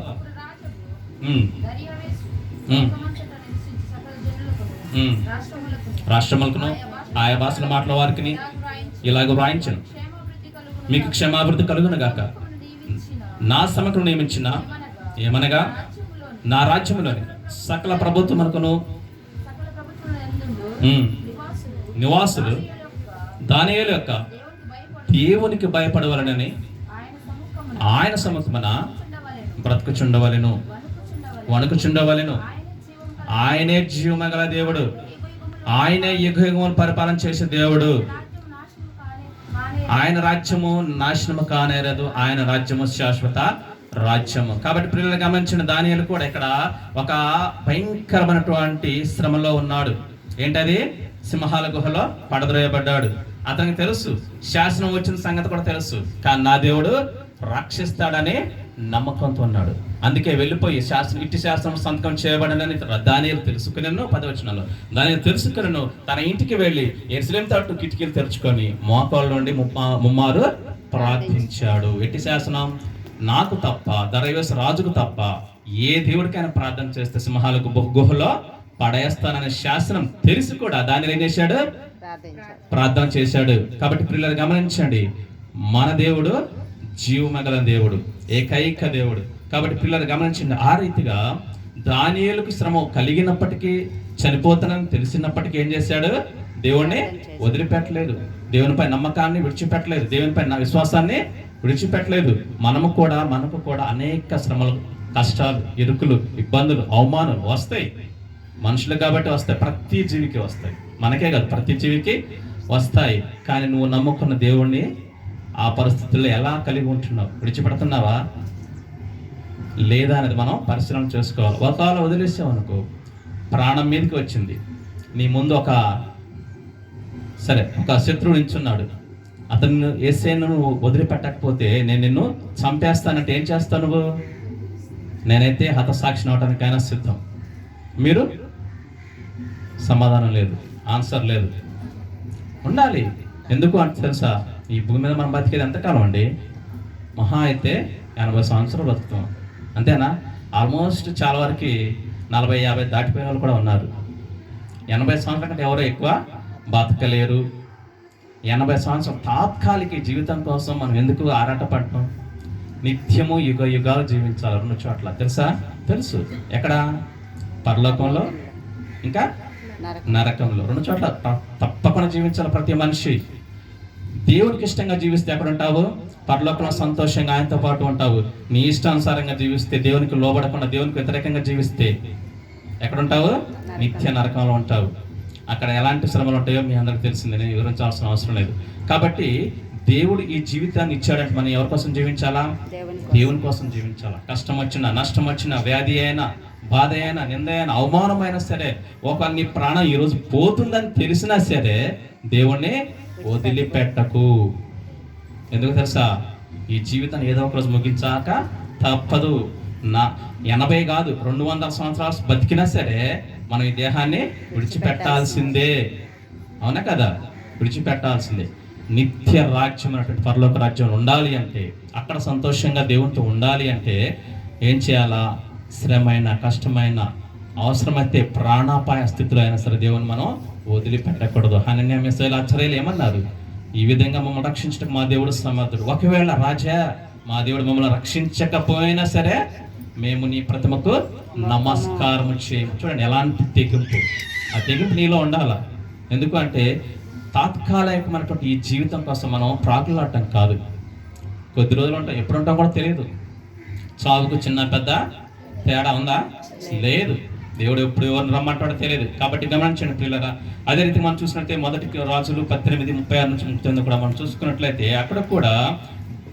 రాష్ట్రములకును ఆయా భాషల మాటల వారికి ఇలాగ వ్రాయించను, మీకు క్షేమాభివృద్ధి కలుగును గాక. నా సమకును నియమించిన ఏమనగా నా రాజ్యములోని సకల ప్రభుత్వమునకును నివాసులు దానియేలు యొక్క దేవునికి భయపడవలనని ఆయన సముఖమున బ్రతుకుచుండవలెను, వణుకుచుండవలెను. ఆయనే జీవమగల దేవుడు, ఆయనే యుగయుగములు పరిపాలన చేసే దేవుడు. ఆయన రాజ్యము నాశనము కానేరదు, ఆయన రాజ్యము శాశ్వత రాజ్యము. కాబట్టి పిల్లలు గమనించిన దానియేలు కూడా ఇక్కడ ఒక భయంకరమైనటువంటి శ్రమలో ఉన్నాడు. ఏంటది? సింహాల గుహలో పడద్రోయబడ్డాడు. అతనికి తెలుసు, శాసనం వచ్చిన సంగతి కూడా తెలుసు. కానీ నా దేవుడు రక్షిస్తాడని నమ్మకంతో ఉన్నాడు. అందుకే వెళ్ళిపోయి ఇట్టి శాస్త్రం సంతకం చేయబడనని దానియేలు తెలుసుకునేను. 10వ వచనంలో దానియేలు తెలుసుకునేను తన ఇంటికి వెళ్ళి యెరూషలేము తట్టు కిటికీలు తెరుచుకొని మోకాళ్ళ నుండి ముమ్మారు ప్రార్థించాడు. ఎట్టి శాసనం? నాకు తప్ప, దరైవేశ రాజుకు తప్ప ఏ దేవుడికైనా ప్రార్థన చేస్తే సింహాలకు గుహలో పడేస్తాననే శాసనం తెలిసి కూడా దానిలో ఏం చేశాడు? ప్రార్థన చేశాడు. కాబట్టి పిల్లలు గమనించండి, మన దేవుడు జీవమగల దేవుడు, ఏకైక దేవుడు. కాబట్టి పిల్లలు గమనించండి, ఆ రీతిగా దానియేలుకు శ్రమ కలిగినప్పటికీ, చనిపోతానని తెలిసినప్పటికీ ఏం చేశాడు? దేవుణ్ణి వదిలిపెట్టలేదు, దేవునిపై నమ్మకాన్ని విడిచిపెట్టలేదు, దేవునిపై విశ్వాసాన్ని విడిచిపెట్టలేదు. మనకు కూడా అనేక శ్రమలు, కష్టాలు, ఇరుకులు, ఇబ్బందులు, అవమానాలు వస్తాయి. మనుషులు కాబట్టి వస్తాయి, ప్రతి జీవికి వస్తాయి. మనకే కాదు, ప్రతి జీవికి వస్తాయి. కానీ నువ్వు నమ్ముకున్న దేవుణ్ణి ఆ పరిస్థితుల్లో ఎలా కలిగి ఉంటున్నావు? విడిచిపెడుతున్నావా లేదా అనేది మనం పరిశీలన చేసుకోవాలి. ఒకవేళ వదిలేసావు అనుకో, ప్రాణం మీదకి వచ్చింది, నీ ముందు ఒక శత్రువు నించున్నాడు, అతను యేసేను నువ్వు వదిలిపెట్టకపోతే నేను నిన్ను చంపేస్తానంటే ఏం చేస్తావు నువ్వు? నేనైతే హతసాక్షిని అవడానికైనా సిద్ధం. మీరు సమాధానం లేదు, ఆన్సర్ లేదు. ఉండాలి. ఎందుకు అంటే తెలుసా? ఈ భూమి మీద మనం బతికేది ఎంతకాలం అండి? మహా అయితే 80 సంవత్సరాలు బతుకుతాం, అంతేనా? ఆల్మోస్ట్ చాలా వరకు 40-50 దాటిపోయిన వాళ్ళు కూడా ఉన్నారు. 80 సంవత్సరాల కంటే ఎవరో ఎక్కువ బతకలేరు. 80 సంవత్సరం తాత్కాలిక జీవితం కోసం మనం ఎందుకు ఆరాటపడటం? నిత్యము యుగ యుగాలు జీవించాలి 2 చోట్ల. తెలుసు. ఎక్కడ? పరలోకంలో, ఇంకా నరకంలో. 2 చోట్ల తప్పకుండా జీవించాలి ప్రతి మనిషి. దేవునికి ఇష్టంగా జీవిస్తే ఎక్కడ ఉంటావు? పరలోకంలో సంతోషంగా ఆయనతో పాటు ఉంటావు. నీ ఇష్టానుసారంగా జీవిస్తే, దేవునికి లోబడకుండా దేవునికి వ్యతిరేకంగా జీవిస్తే ఎక్కడ ఉంటావు? నిత్య నరకంలో ఉంటావు. అక్కడ ఎలాంటి శ్రమలు ఉంటాయో మీ అందరికి తెలిసిందే, నేను వివరించాల్సిన అవసరం లేదు. కాబట్టి దేవుడు ఈ జీవితాన్ని ఇచ్చాడంటే మనం ఎవరి కోసం జీవించాలా? దేవుని కోసం జీవించాలా. కష్టం వచ్చినా, నష్టం వచ్చినా, వ్యాధి అయినా, బాధ అయినా, నింద అయినా, అవమానమైనా సరే, ఒక నీ ప్రాణం ఈరోజు పోతుందని తెలిసినా సరే దేవుణ్ణి వదిలిపెట్టకు. ఎందుకు తెలుసా? ఈ జీవితాన్ని ఏదో ఒక రోజు ముగించాక తప్పదు. 80 కాదు 200 సంవత్సరాలు బతికినా సరే మనం ఈ దేహాన్ని విడిచిపెట్టాల్సిందే. అవునా కదా? విడిచిపెట్టాల్సిందే. నిత్య రాజ్యం అన్నటువంటి పరలోక రాజ్యం ఉండాలి అంటే, అక్కడ సంతోషంగా దేవునితో ఉండాలి అంటే ఏం చేయాలా? శ్రమైన, కష్టమైన, అవసరమైతే ప్రాణాపాయ స్థితిలో అయినా సరే దేవుని మనం వదిలిపెట్టకూడదు. హనన్య మిషాయేలు ఆశ్చర్యాలు ఏమన్నారు? ఈ విధంగా మమ్మల్ని రక్షించడం మా దేవుడు సమర్థుడు. ఒకవేళ రాజా మా దేవుడు మమ్మల్ని రక్షించకపోయినా సరే మేము నీ ప్రతిమకు నమస్కారం చేయము. చూడండి ఎలాంటి తెగింపు. ఆ తెగింపు నీలో ఉండాల. ఎందుకు అంటే తాత్కాలికమైనటువంటి ఈ జీవితం కోసం మనం ప్రాకులాడటం కాదు. కొద్ది రోజులు ఉంటాం, ఎప్పుడు ఉంటాం కూడా తెలియదు. చావుకు చిన్న పెద్ద తేడా ఉందా? లేదు. దేవుడు ఎప్పుడు ఎవరిని రమ్మంటాడో తెలియదు. కాబట్టి గమనించండి ప్రియులారా. అదే రీతి మనం చూసినట్లయితే 1 రాజులు 18:36-39 కూడా మనం చూసుకున్నట్లయితే అక్కడ కూడా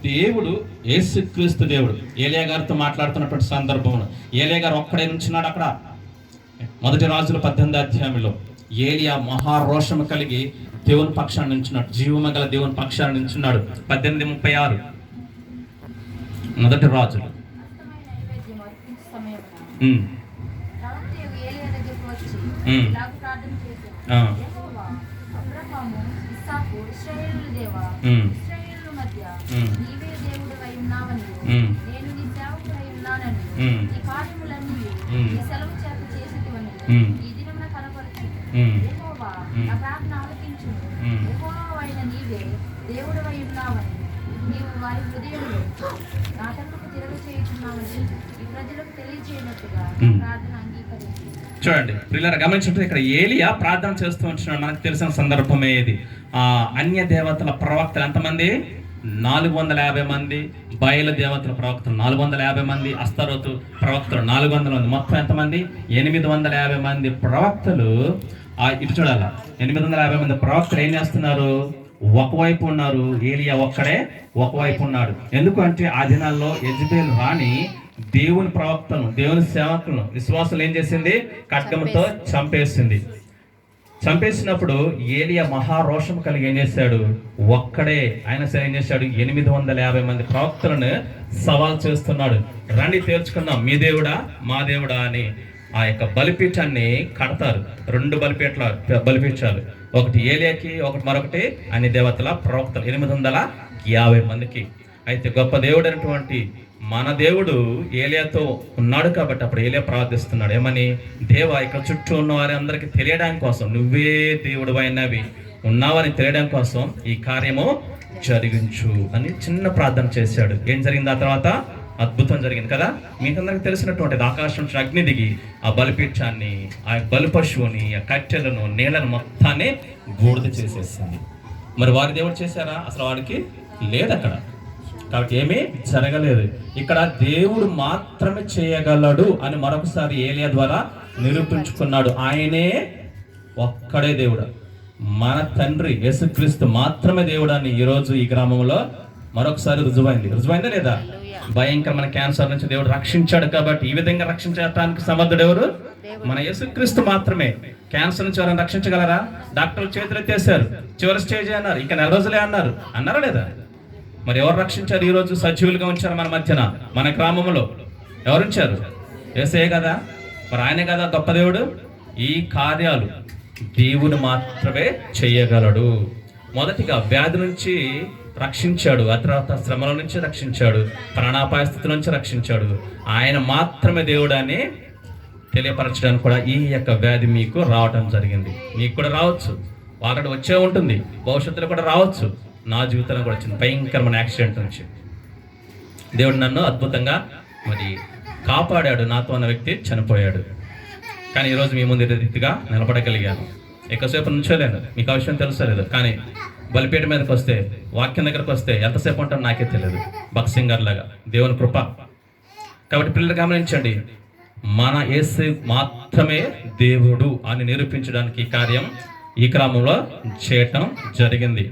దేవుడు, యేసుక్రీస్తు దేవుడు ఏలియా గారితో మాట్లాడుతున్నటువంటి సందర్భంలో ఏలియా గారు ఒక్కడే నుంచున్నాడు అక్కడ. 1 రాజుల 18వ అధ్యాయంలో ఏలియా మహారోషము కలిగి దేవుని పక్షాన్ని నుంచున్నాడు. జీవము గల దేవుని పక్షాన్ని నుంచున్నాడు. 18:36 1 రాజులు. చూడండి ప్రియులారా, గమనించుంటే ఇక్కడ ఏలియా ప్రార్థన చేస్తూ ఉంటున్నాడు. మనకు తెలిసిన సందర్భమే ఇది. అన్య దేవతల ప్రవక్తలు ఎంతమంది? 450 మంది. బయలు దేవతల ప్రవక్తలు 450 మంది. అస్తరోతు ప్రవక్తలు 400 మంది. మొత్తం ఎంతమంది? 850 మంది ప్రవక్తలు. ఇటు చూడాల, 850 మంది ప్రవక్తలు ఏం చేస్తున్నారు? ఒకవైపు ఉన్నారు. ఏలియా ఒక్కడే ఒకవైపు ఉన్నాడు. ఎందుకంటే ఆ దినాల్లో యెజబెల్ రాణి దేవుని ప్రవక్తను, దేవుని సేవకులను, విశ్వాసులు ఏం చేసింది? ఖడ్గంతో చంపేసింది. చంపేసినప్పుడు ఏలియా మహారోషం కలిగి ఏం చేశాడు? ఒక్కడే ఆయన సరే ఏం చేశాడు? 850 మంది ప్రవక్తలను సవాల్ చేస్తున్నాడు. రండి తేల్చుకుందాం, మీ దేవుడా మా దేవుడా అని. ఆ యొక్క బలిపీఠాన్ని కడతారు. 2 బలిపీఠాలు, ఒకటి ఏలియాకి, మరొకటి అన్ని దేవతల ప్రవక్తలు 850 మందికి. అయితే గొప్ప దేవుడు అయినటువంటి మన దేవుడు ఏలియాతో ఉన్నాడు కాబట్టి అప్పుడు ఏలియా ప్రార్థిస్తున్నాడు. ఏమని? దేవా, ఇక్కడ చుట్టూ ఉన్న వారి అందరికీ తెలియడానికి కోసం, నువ్వే దేవుడు అయినవి ఉన్నావని తెలియడం కోసం ఈ కార్యము జరిగించు అని చిన్న ప్రార్థన చేశాడు. ఏం జరిగింది ఆ తర్వాత? అద్భుతం జరిగింది కదా. మీకందరికి తెలిసినటువంటిది, ఆకాశం నుంచి అగ్ని దిగి ఆ బలిపీఠాన్ని, ఆ బలి పశువుని, ఆ కట్టెలను, నీళ్లను మొత్తాన్ని బూడిద చేసేసింది. మరి వారి దేవుడు చేశారా? అసలు వాడికి లేదు అక్కడ. కాబట్టి ఏమీ జరగలేదు. ఇక్కడ దేవుడు మాత్రమే చేయగలడు అని మరొకసారి ఏలియా ద్వారా నిరూపించుకున్నాడు. ఆయనే ఒక్కడే దేవుడు. మన తండ్రి యేసుక్రీస్తు మాత్రమే దేవుడు అని ఈరోజు ఈ గ్రామంలో మరొకసారి రుజువైందా లేదా? భయంకరమైన క్యాన్సర్ నుంచి దేవుడు రక్షించాడు కాబట్టి ఈ విధంగా రక్షించడానికి సమర్థుడు ఎవరు? మన యేసుక్రీస్తు మాత్రమే. క్యాన్సర్ నుంచి ఎవరైనా రక్షించగలరా? డాక్టర్లు చేతులు ఎత్తేసారు, చివరి స్టేజ్ అన్నారు, ఇంకా 4 రోజులే అన్నారా లేదా? మరి ఎవరు రక్షించారు? ఈరోజు సజీవులుగా ఉంచారు మన మధ్యన, మన గ్రామంలో ఎవరుంచారు? యేసయ్య కదా. మరి ఆయనే కదా గొప్ప దేవుడు. ఈ కార్యాలు దేవుడు మాత్రమే చేయగలడు. మొదటిగా వ్యాధి నుంచి రక్షించాడు, ఆ తర్వాత శ్రమల నుంచి రక్షించాడు, ప్రాణాపాయ స్థితి నుంచి రక్షించాడు. ఆయన మాత్రమే దేవుడు అని తెలియపరచడానికి కూడా ఈ యొక్క వ్యాధి మీకు రావటం జరిగింది. మీకు కూడా రావచ్చు, ఆల్రెడీ వచ్చే ఉంటుంది, భవిష్యత్తులో కూడా రావచ్చు. నా జీవితంలో కూడా వచ్చింది భయంకరమైన యాక్సిడెంట్ నుంచి. దేవుడు నన్ను అద్భుతంగా మరి కాపాడాడు. నాతో ఉన్న వ్యక్తి చనిపోయాడు, కానీ ఈరోజు మీ ముందు రీతిగా నిలబడగలిగాను. ఎక్కువసేపు నుంచోలేను, మీకు ఆ విషయం తెలుసలేదు. కానీ బలిపీఠ మీదకి వస్తే, వాక్యం దగ్గరకు వస్తే ఎంతసేపు ఉంటాను నాకే తెలియదు. భక్సింగర్ లాగా దేవుని కృప. కాబట్టి పిల్లలు గమనించండి, మన యేసు మాత్రమే దేవుడు అని నిరూపించడానికి ఈ కార్యం ఈ క్రమంలో చేయటం జరిగింది.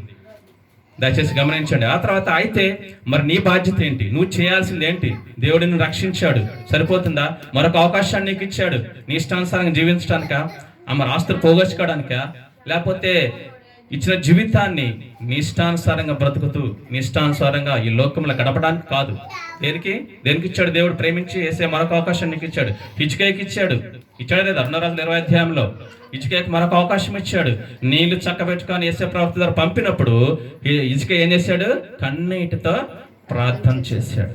దయచేసి గమనించండి. ఆ తర్వాత అయితే మరి నీ బాధ్యత ఏంటి? నువ్వు చేయాల్సింది ఏంటి? దేవుడు నిన్ను రక్షించాడు, సరిపోతుందా? మరొక అవకాశాన్ని నీకు ఇచ్చాడు నీ ఇష్టానుసారంగా జీవించడానికా? మరి ఆస్తులు పోగొచ్చుకోవడానికా? లేకపోతే ఇచ్చిన జీవితాన్ని నీ ఇష్టానుసారంగా బ్రతుకుతూ నీ ఇష్టానుసారంగా ఈ లోకంలో గడపడానికి కాదు. దేనికి ఇచ్చాడు దేవుడు? ప్రేమించి వేసే మరొక అవకాశం నీకు ఇచ్చాడు. హిజ్కియాకి ఇచ్చాడు లేదా? 2 అధ్యాయంలో హిజ్కియాకి మరొక అవకాశం ఇచ్చాడు. నీళ్లు చక్కబెట్టుకొని యేసే ప్రవక్త ద్వారా పంపినప్పుడు హిజ్కియా ఏం చేశాడు? కన్నీటితో ప్రార్థన చేశాడు.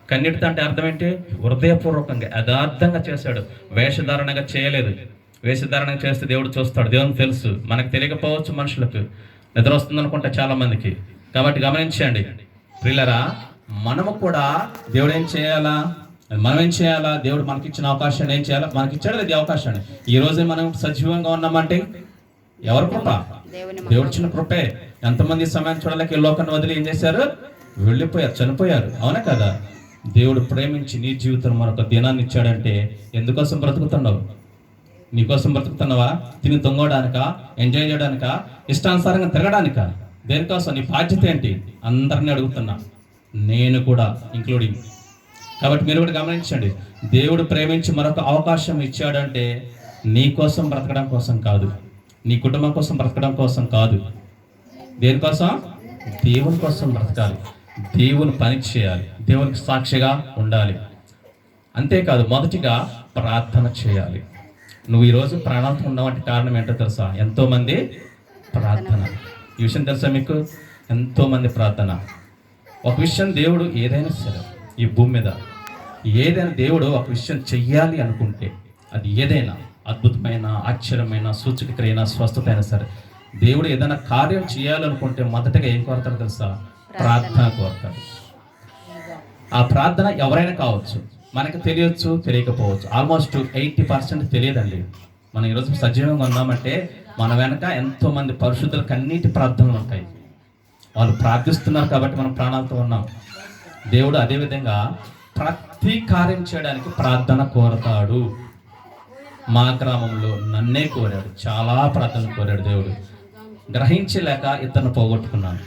కన్నీటితో అంటే అర్థం ఏంటి? హృదయపూర్వకంగా యథార్థంగా చేశాడు, వేషధారణగా చేయలేదు. వేషధారణ చేస్తే దేవుడు చూస్తాడు, దేవునికి తెలుసు. మనకు తెలియకపోవచ్చు, మనుషులకు నిద్ర వస్తుంది అనుకుంటా చాలా మందికి. కాబట్టి గమనించండి ప్రియులారా, మనము కూడా దేవుడు ఏం చేయాలా? మనం ఏం చేయాలా? దేవుడు మనకిచ్చిన అవకాశాన్ని ఏం చేయాలా? మనకిచ్చాడు లేదు అవకాశాన్ని. ఈ రోజే మనం సజీవంగా ఉన్నామంటే ఎవరి కృప? దేవుడు ఇచ్చిన కృపే. ఎంతమంది సమయాన్ని చూడలేక ఈ లోకాన్ని వదిలి ఏం చేశారు? వెళ్ళిపోయారు, చనిపోయారు. అవునా కదా? దేవుడు ప్రేమించి నీ జీవితం మరొక దినాన్ని ఇచ్చాడంటే ఎందుకోసం బ్రతుకుతున్నావు? నీకోసం బ్రతుకుతున్నావా? తిని తొంగడానికా? ఎంజాయ్ చేయడానికా? ఇష్టానుసారంగా తిరగడానికా? దేనికోసం? నీ బాధ్యత ఏంటి? అందరినీ అడుగుతున్నా, నేను కూడా ఇంక్లూడింగ్. కాబట్టి మీరు కూడా గమనించండి, దేవుడు ప్రేమించి మరొక అవకాశం ఇచ్చాడంటే నీ కోసం బ్రతకడం కోసం కాదు, నీ కుటుంబం కోసం బ్రతకడం కోసం కాదు. దేనికోసం? దేవుని కోసం బ్రతకాలి, దేవుని పని చేయాలి, దేవునికి సాక్షిగా ఉండాలి. అంతేకాదు, మొదటిగా ప్రార్థన చేయాలి. నువ్వు ఈరోజు ప్రాణాలతో ఉన్నావంటే కారణం ఏంటో తెలుసా? ఎంతోమంది ప్రార్థన. ఈ విషయం తెలుసా మీకు? ఎంతోమంది ప్రార్థన. ఒక విషయం, దేవుడు ఏదైనా సరే ఈ భూమి మీద ఏదైనా దేవుడు ఒక విషయం చెయ్యాలి అనుకుంటే, అది ఏదైనా అద్భుతమైన, ఆశ్చర్యమైన, సూచకమైన, స్వస్థత అయినా సరే, దేవుడు ఏదైనా కార్యం చేయాలనుకుంటే మొదటగా ఏం కోరతాడు తెలుసా? ప్రార్థన కోరతాడు. ఆ ప్రార్థన ఎవరైనా కావచ్చు, మనకు తెలియచ్చు, తెలియకపోవచ్చు. ఆల్మోస్ట్ 80% తెలియదండి. మనం ఈరోజు సజీవంగా ఉన్నామంటే మన వెనక ఎంతో మంది పరిశుద్ధులకు అన్నిటి ప్రార్థనలు ఉంటాయి. వాళ్ళు ప్రార్థిస్తున్నారు కాబట్టి మనం ప్రాణాలతో ఉన్నాం. దేవుడు అదేవిధంగా ప్రతి కార్యం చేయడానికి ప్రార్థన కోరతాడు. మా గ్రామంలో నన్నే కోరాడు, చాలా ప్రార్థనలు కోరాడు దేవుడు. గ్రహించలేక ఇతను పోగొట్టుకున్నాను,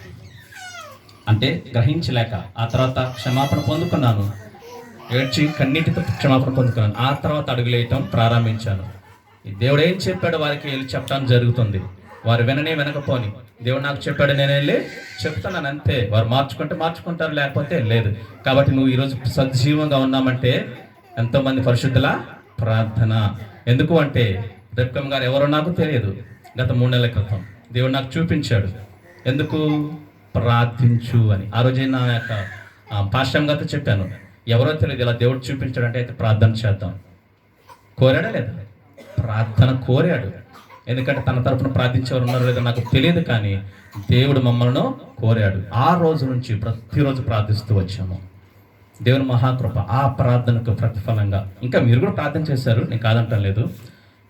అంటే గ్రహించలేక ఆ తర్వాత క్షమాపణ పొందుకున్నాను, ఏడ్చి కన్నీటితో క్షమాపణ పొందుకున్నాను. ఆ తర్వాత అడుగులేయటం ప్రారంభించాను. దేవుడు ఏం చెప్పాడు వారికి వెళ్ళి చెప్పడం జరుగుతుంది. వారు వినకపోని దేవుడు నాకు చెప్పాడు, నేను వెళ్ళి చెప్తున్నాను అంతే. వారు మార్చుకుంటారు, లేకపోతే లేదు. కాబట్టి నువ్వు ఈరోజు సజీవంగా ఉన్నామంటే ఎంతోమంది పరిశుద్ధుల ప్రార్థన. ఎందుకు అంటే రెబ్కమ్ గారు ఎవరో నాకు తెలియదు. గత 3 నెలల క్రితం దేవుడు నాకు చూపించాడు. ఎందుకు? ప్రార్థించు అని. ఆ రోజే నా యొక్క పాశ్యం గారితో చెప్పాను, ఎవరో తెలియదు, ఇలా దేవుడు చూపించాడంటే అయితే ప్రార్థన చేద్దాం. కోరాడా లేదా? ప్రార్థన కోరాడు. ఎందుకంటే తన తరపున ప్రార్థించేవారు ఉన్నారో లేదో నాకు తెలియదు, కానీ దేవుడు మమ్మల్ని కోరాడు. ఆ రోజు నుంచి ప్రతిరోజు ప్రార్థిస్తూ వచ్చాము. దేవుని మహాకృప. ఆ ప్రార్థనకు ప్రతిఫలంగా ఇంకా మీరు కూడా ప్రార్థన చేశారు, నేను కాదంటం లేదు.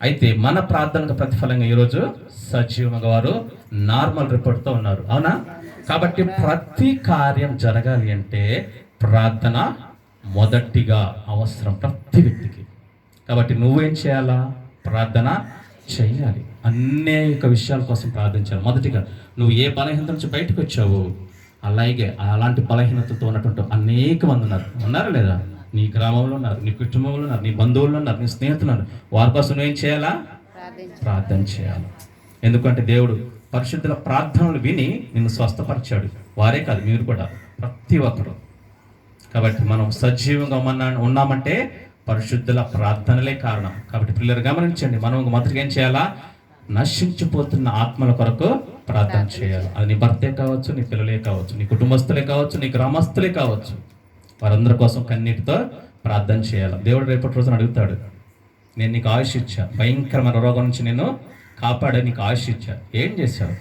అయితే మన ప్రార్థనకు ప్రతిఫలంగా ఈరోజు సజీవంగా వారు నార్మల్ రిపోర్ట్తో ఉన్నారు. అవునా? కాబట్టి ప్రతి కార్యం జరగాలి అంటే ప్రార్థన మొదటిగా అవసరం ప్రతి వ్యక్తికి. కాబట్టి నువ్వేం చేయాలా? ప్రార్థన చేయాలి. అనేక విషయాల కోసం ప్రార్థించాలి. మొదటిగా నువ్వు ఏ బలహీనత నుంచి బయటకు వచ్చావు, అలాగే అలాంటి బలహీనతతో ఉన్నటువంటి అనేక మంది ఉన్నారా లేదా? నీ గ్రామంలో ఉన్నారు, నీ కుటుంబంలో ఉన్నారు, నీ బంధువులు ఉన్నారు, నీ స్నేహితులు ఉన్నారు. వారి కోసం నువ్వేం చేయాలా? ప్రార్థన చేయాలి. ఎందుకంటే దేవుడు పరిశుద్ధుల ప్రార్థనలు విని నిన్ను స్వస్థపరిచాడు. వారే కాదు, మీరు కూడా, ప్రతి ఒక్కరు. కాబట్టి మనం సజీవంగా ఉన్నామంటే పరిశుద్ధుల ప్రార్థనలే కారణం. కాబట్టి పిల్లలు గమనించండి, మనం మొదటిగా ఏం చేయాలా? నశించిపోతున్న ఆత్మల కొరకు ప్రార్థన చేయాలి. అది నీ భర్తే కావచ్చు, నీ పిల్లలే కావచ్చు, నీ కుటుంబస్తులే కావచ్చు, నీ గ్రామస్తులే కావచ్చు. వారందరి కోసం కన్నీటితో ప్రార్థన చేయాలి. దేవుడు రేపటి రోజున అడుగుతాడు, నేను నీకు ఆయుష్ ఇచ్చా, భయంకరమైన రోగం నుంచి నేను కాపాడే నీకు ఆయుష్ ఇచ్చా, ఏం చేశావు?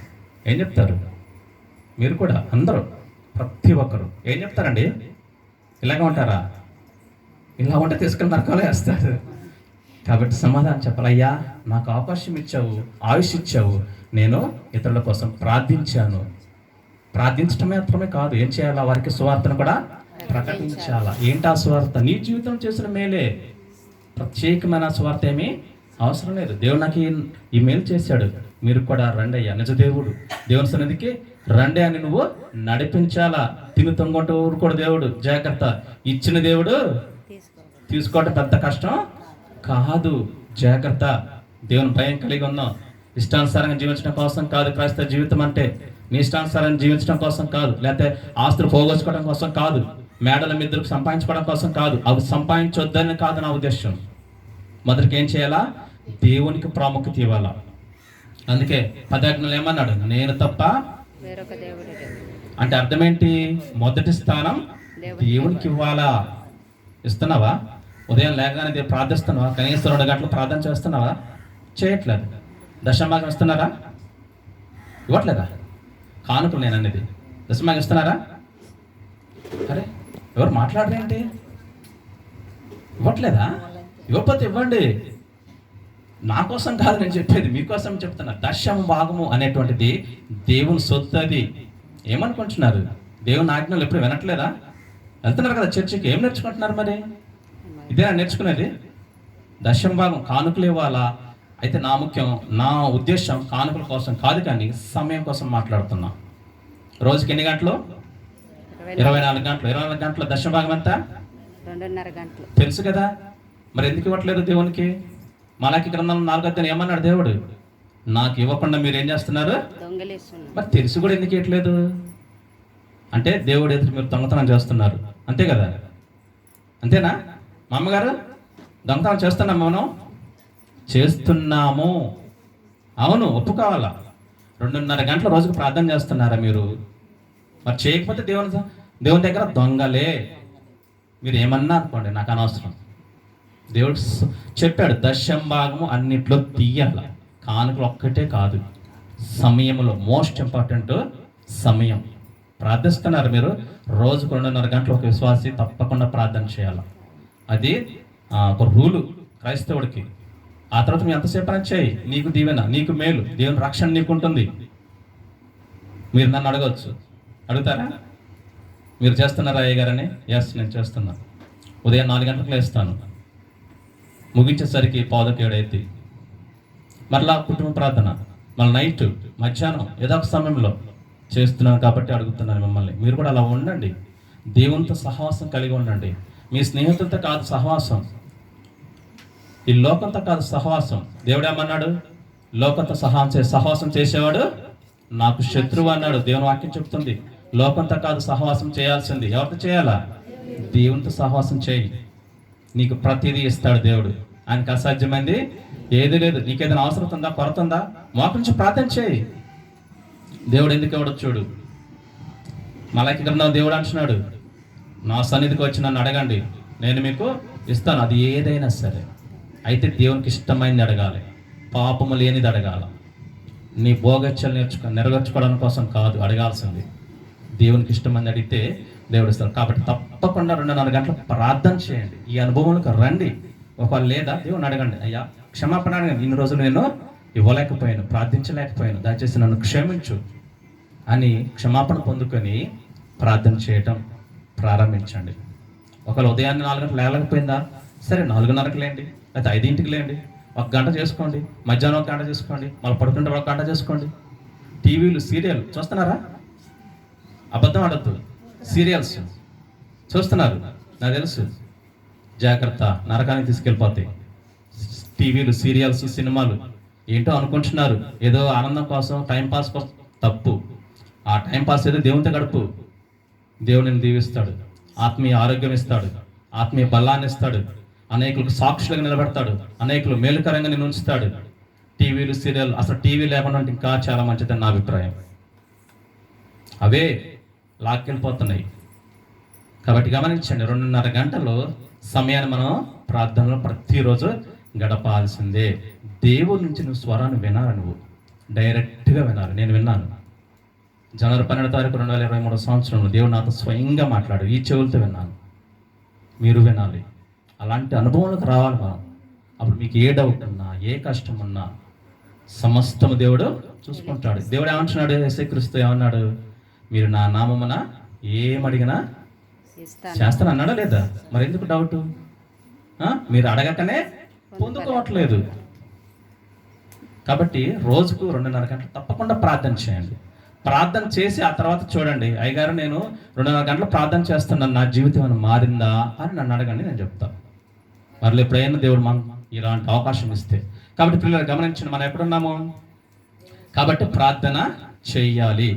ఏం చెప్తారు? మీరు కూడా అందరూ, ప్రతి ఒక్కరు ఏం చెప్తారండి? ఇలాగ ఉంటారా? ఇలా ఉంటే తీసుకెళ్ళి నరకాలే వేస్తారు. కాబట్టి సమాధానం చెప్పాలి. అయ్యా, నాకు అవకాశం ఇచ్చావు, ఆయుష్ ఇచ్చావు, నేను ఇతరుల కోసం ప్రార్థించాను. ప్రార్థించడం మాత్రమే కాదు, ఏం చేయాలా? వారికి సువార్తను కూడా ప్రకటించాలా. ఏంటి ఆ సువార్త? నీ జీవితం చేసిన మేలే ప్రత్యేకమైన స్వార్థ ఏమీ అవసరం లేదు. దేవుడు నాకు ఈ మేలు చేశాడు, మీరు కూడా రండి అయ్యా. నిజ దేవుడు దేవుని సన్నిధికి రండి అని నువ్వు నడిపించాలా. తిని తొంగొట్టు ఊరుకోడు దేవుడు. జాగ్రత్త. ఇచ్చిన దేవుడు తీసుకోవటం పెద్ద కష్టం కాదు. జాగ్రత్త. దేవుని భయం కలిగి ఉన్నాం. ఇష్టానుసారంగా జీవించడం కోసం కాదు క్రైస్తవ జీవితం అంటే. నీ ఇష్టానుసారంగా జీవించడం కోసం కాదు, లేకపోతే ఆస్తులు పోగొచ్చుకోవడం కోసం కాదు, మేడల మిద్దరు సంపాదించుకోవడం కోసం కాదు. అవి సంపాదించొద్దని కాదు నా ఉద్దేశం. మొదటికి ఏం చేయాలా? దేవునికి ప్రాముఖ్యత ఇవ్వాలా. అందుకే 10 ఆజ్ఞలు ఏమన్నాడు? నేను తప్ప అంటే అర్థం ఏంటి? మొదటి స్థానం దేవునికి ఇవ్వాలా. ఇస్తున్నావా? ఉదయం లేకగానే ప్రార్థిస్తున్నావా? కనీసం 2 గంటలు ప్రార్థన చేస్తున్నావా? చేయట్లేదు. దశమభాగం ఇస్తున్నారా? ఇవ్వట్లేదా? కానుకలు నేను అనేది దశమభాగం ఇస్తున్నారా? అరే ఎవరు మాట్లాడరేంటి? ఇవ్వట్లేదా? ఇవ్వకపోతే ఇవ్వండి. నా కోసం కాదు నేను చెప్పేది, మీకోసం చెప్తున్నా. దశమ భాగము అనేటువంటిది దేవుని సొత్తు. అది ఏమనుకుంటున్నారు? దేవుని ఆజ్ఞలు ఎప్పుడు వినట్లేదా? వెళ్తున్నారు కదా చర్చికి, ఏం నేర్చుకుంటున్నారు మరి? ఇదేనా నేర్చుకునేది? దశమ భాగం కానుకలు ఇవ్వాలా. అయితే నా ఉద్దేశం కానుకల కోసం కాదు, కానీ సమయం కోసం మాట్లాడుతున్నా. రోజుకి ఎన్ని గంటలు? 24 గంటలు. 24 గంటల దశమ భాగం ఎంత? 2.5 గంటలు. తెలుసు కదా. మరి ఎందుకు ఇవ్వట్లేదు దేవునికి? మలాకి గ్రంథం 4వ అధ్యాయం ఏమన్నాడు దేవుడు? నాకు ఇవ్వకుండా మీరు ఏం చేస్తున్నారు? మరి తెలుసు కూడా ఎందుకు ఇవ్వట్లేదు అంటే దేవుడు ఎదురు మీరు దొంగతనం చేస్తున్నారు. అంతే కదా? అంతేనా? మా అమ్మగారు దొంగతనం చేస్తున్నాం, మనం చేస్తున్నాము. అవును, ఒప్పుకోవాలా. 2.5 గంటల రోజుకు ప్రార్థన చేస్తున్నారా మీరు? మరి చేయకపోతే దేవుని దగ్గర దొంగలే. మీరు ఏమన్నా అనుకోండి, నాకు అనవసరం. దేవుడు చెప్పాడు దశమ భాగము అన్నిట్లో తీయాల. కానుకలు ఒక్కటే కాదు, సమయంలో మోస్ట్ ఇంపార్టెంట్ సమయం. ప్రార్థిస్తున్నారు మీరు, రోజుకు 2.5 గంటలు ఒక విశ్వాసి తప్పకుండా ప్రార్థన చేయాలి. అది ఒక రూలు క్రైస్తవుడికి. ఆ తర్వాత మీరు ఎంతసేపు అని చేయి, నీకు దీవెన, నీకు మేలు, దేవుని రక్షణ నీకు ఉంటుంది. మీరు నన్ను అడగవచ్చు. అడుగుతారా? మీరు చేస్తున్నారా అయ్య గారని? ఎస్, నేను చేస్తున్నాను. ఉదయం 4 గంటలకు లేస్తాను, ముగించేసరికి 6:45 అయితే మరలా కుటుంబ ప్రార్థన, మళ్ళీ నైట్, మధ్యాహ్నం ఏదో ఒక సమయంలో చేస్తున్నాను. కాబట్టి అడుగుతున్నాను మిమ్మల్ని, మీరు కూడా అలా ఉండండి. దేవునితో సహవాసం కలిగి ఉండండి. మీ స్నేహితులతో కాదు సహవాసం, ఈ లోకంతో కాదు సహవాసం. దేవుడు ఏమన్నాడు? లోకంతో సహవాసం చేసేవాడు నాకు శత్రువు అన్నాడు. దేవుని వాక్యం చెప్తుంది. లోకంతో కాదు సహవాసం చేయాల్సింది. ఎవరితో చేయాలా? దేవునితో సహవాసం చేయి. నీకు ప్రతిదీ ఇస్తాడు దేవుడు. ఆయనకు అసాధ్యమైంది ఏది లేదు. నీకేదైనా అవసరం ఉందా, కొరత ఉందా? మాకు నుంచి ప్రార్థన చేయి. దేవుడు ఎందుకు ఇవ్వడు చూడు. మలాకి గ్రంథం దేవుడు అంటున్నాడు, నా సన్నిధికి వచ్చి నన్ను అడగండి, నేను మీకు ఇస్తాను. అది ఏదైనా సరే. అయితే దేవునికి ఇష్టమైనది అడగాలి, పాపము లేనిది అడగాల. నీ భోగచ్చలు నెరవేర్చుకోవడం కోసం కాదు అడగాల్సింది. దేవునికి ఇష్టమైనది అడిగితే దేవుడు ఇస్తాడు. కాబట్టి తప్పకుండా 2.5 గంటలు ప్రార్థన చేయండి. ఈ అనుభవంలోకి రండి. ఒకవేళ లేదా దేవుని అడగండి, అయ్యా క్షమాపణ అడగండి, ఇన్ని రోజులు నేను ఇవ్వలేకపోయాను, ప్రార్థించలేకపోయాను, దయచేసి నన్ను క్షమించు అని క్షమాపణ పొందుకొని ప్రార్థన చేయటం ప్రారంభించండి. ఒకవేళ ఉదయాన్నే 4 గంటలు లేకపోయిందా, సరే 4:30కి లేండి, లేకపోతే 5ంటికి లేండి. 1 గంట చేసుకోండి, మధ్యాహ్నం 1 గంట చేసుకోండి, మళ్ళీ పడుకుంటే 1 గంట చేసుకోండి. టీవీలు సీరియల్ చూస్తున్నారా? అబద్ధం ఆడద్దు, సీరియల్స్ చూస్తున్నారు, నాకు తెలుసు. జాగ్రత్త, నరకానికి తీసుకెళ్ళిపోతాయి. టీవీలు, సీరియల్స్, సినిమాలు ఏంటో అనుకుంటున్నారు, ఏదో ఆనందం కోసం, టైంపాస్ కోసం. తప్పు. ఆ టైంపాస్ ఏదో దేవునితో గడుపు. దేవుడిని దీవిస్తాడు, ఆత్మీయ ఆరోగ్యం ఇస్తాడు, ఆత్మీయ బలాన్ని ఇస్తాడు, అనేకులకు సాక్షులుగా నిలబెడతాడు, అనేకులు మేలుకరంగా నేను ఉంచుతాడు. టీవీలు, సీరియల్, అసలు టీవీ లేకుండా ఇంకా చాలా మంచిదని నా అభిప్రాయం. అవే లాక్కెళ్ళిపోతున్నాయి. కాబట్టి గమనించండి, 2.5 గంటలు సమయాన్ని మనం ప్రార్థనలో ప్రతిరోజు గడపాల్సిందే. దేవుడి నుంచి నువ్వు స్వరాన్ని వినాలి, నువ్వు డైరెక్ట్గా వినాలి. నేను విన్నాను జనవరి 12వ తారీఖు 2023 సంవత్సరంలో దేవుడు నాతో స్వయంగా మాట్లాడు. ఈ చెవులతో విన్నాను, మీరు వినాలి. అలాంటి అనుభవంలోకి రావాలి మనం. అప్పుడు మీకు ఏ డౌట్ ఉన్నా, ఏ కష్టం ఉన్నా సమస్తము దేవుడు చూసుకుంటాడు. దేవుడు ఏమంటున్నాడు? యేసుక్రీస్తు ఏమన్నాడు? మీరు నా నామమున ఏమడిగినా చేస్తాను అన్నాడా లేదా? మరి ఎందుకు డౌట్? మీరు అడగకనే పొందుకోవట్లేదు. కాబట్టి రోజుకు 2:30 గంటలు తప్పకుండా ప్రార్థన చేయండి. ప్రార్థన చేసి ఆ తర్వాత చూడండి, అయ్యగారు నేను 2:30 గంటలు ప్రార్థన చేస్తున్నాను, నా జీవితం ఏమైనా మారిందా అని నన్ను అడగండి, నేను చెప్తాను. మరలా ఎప్పుడైనా దేవుడు మనం ఇలాంటి అవకాశం ఇస్తే. కాబట్టి పిల్లలు గమనించండి, మనం ఎక్కడున్నాము. కాబట్టి ప్రార్థన చెయ్యాలి.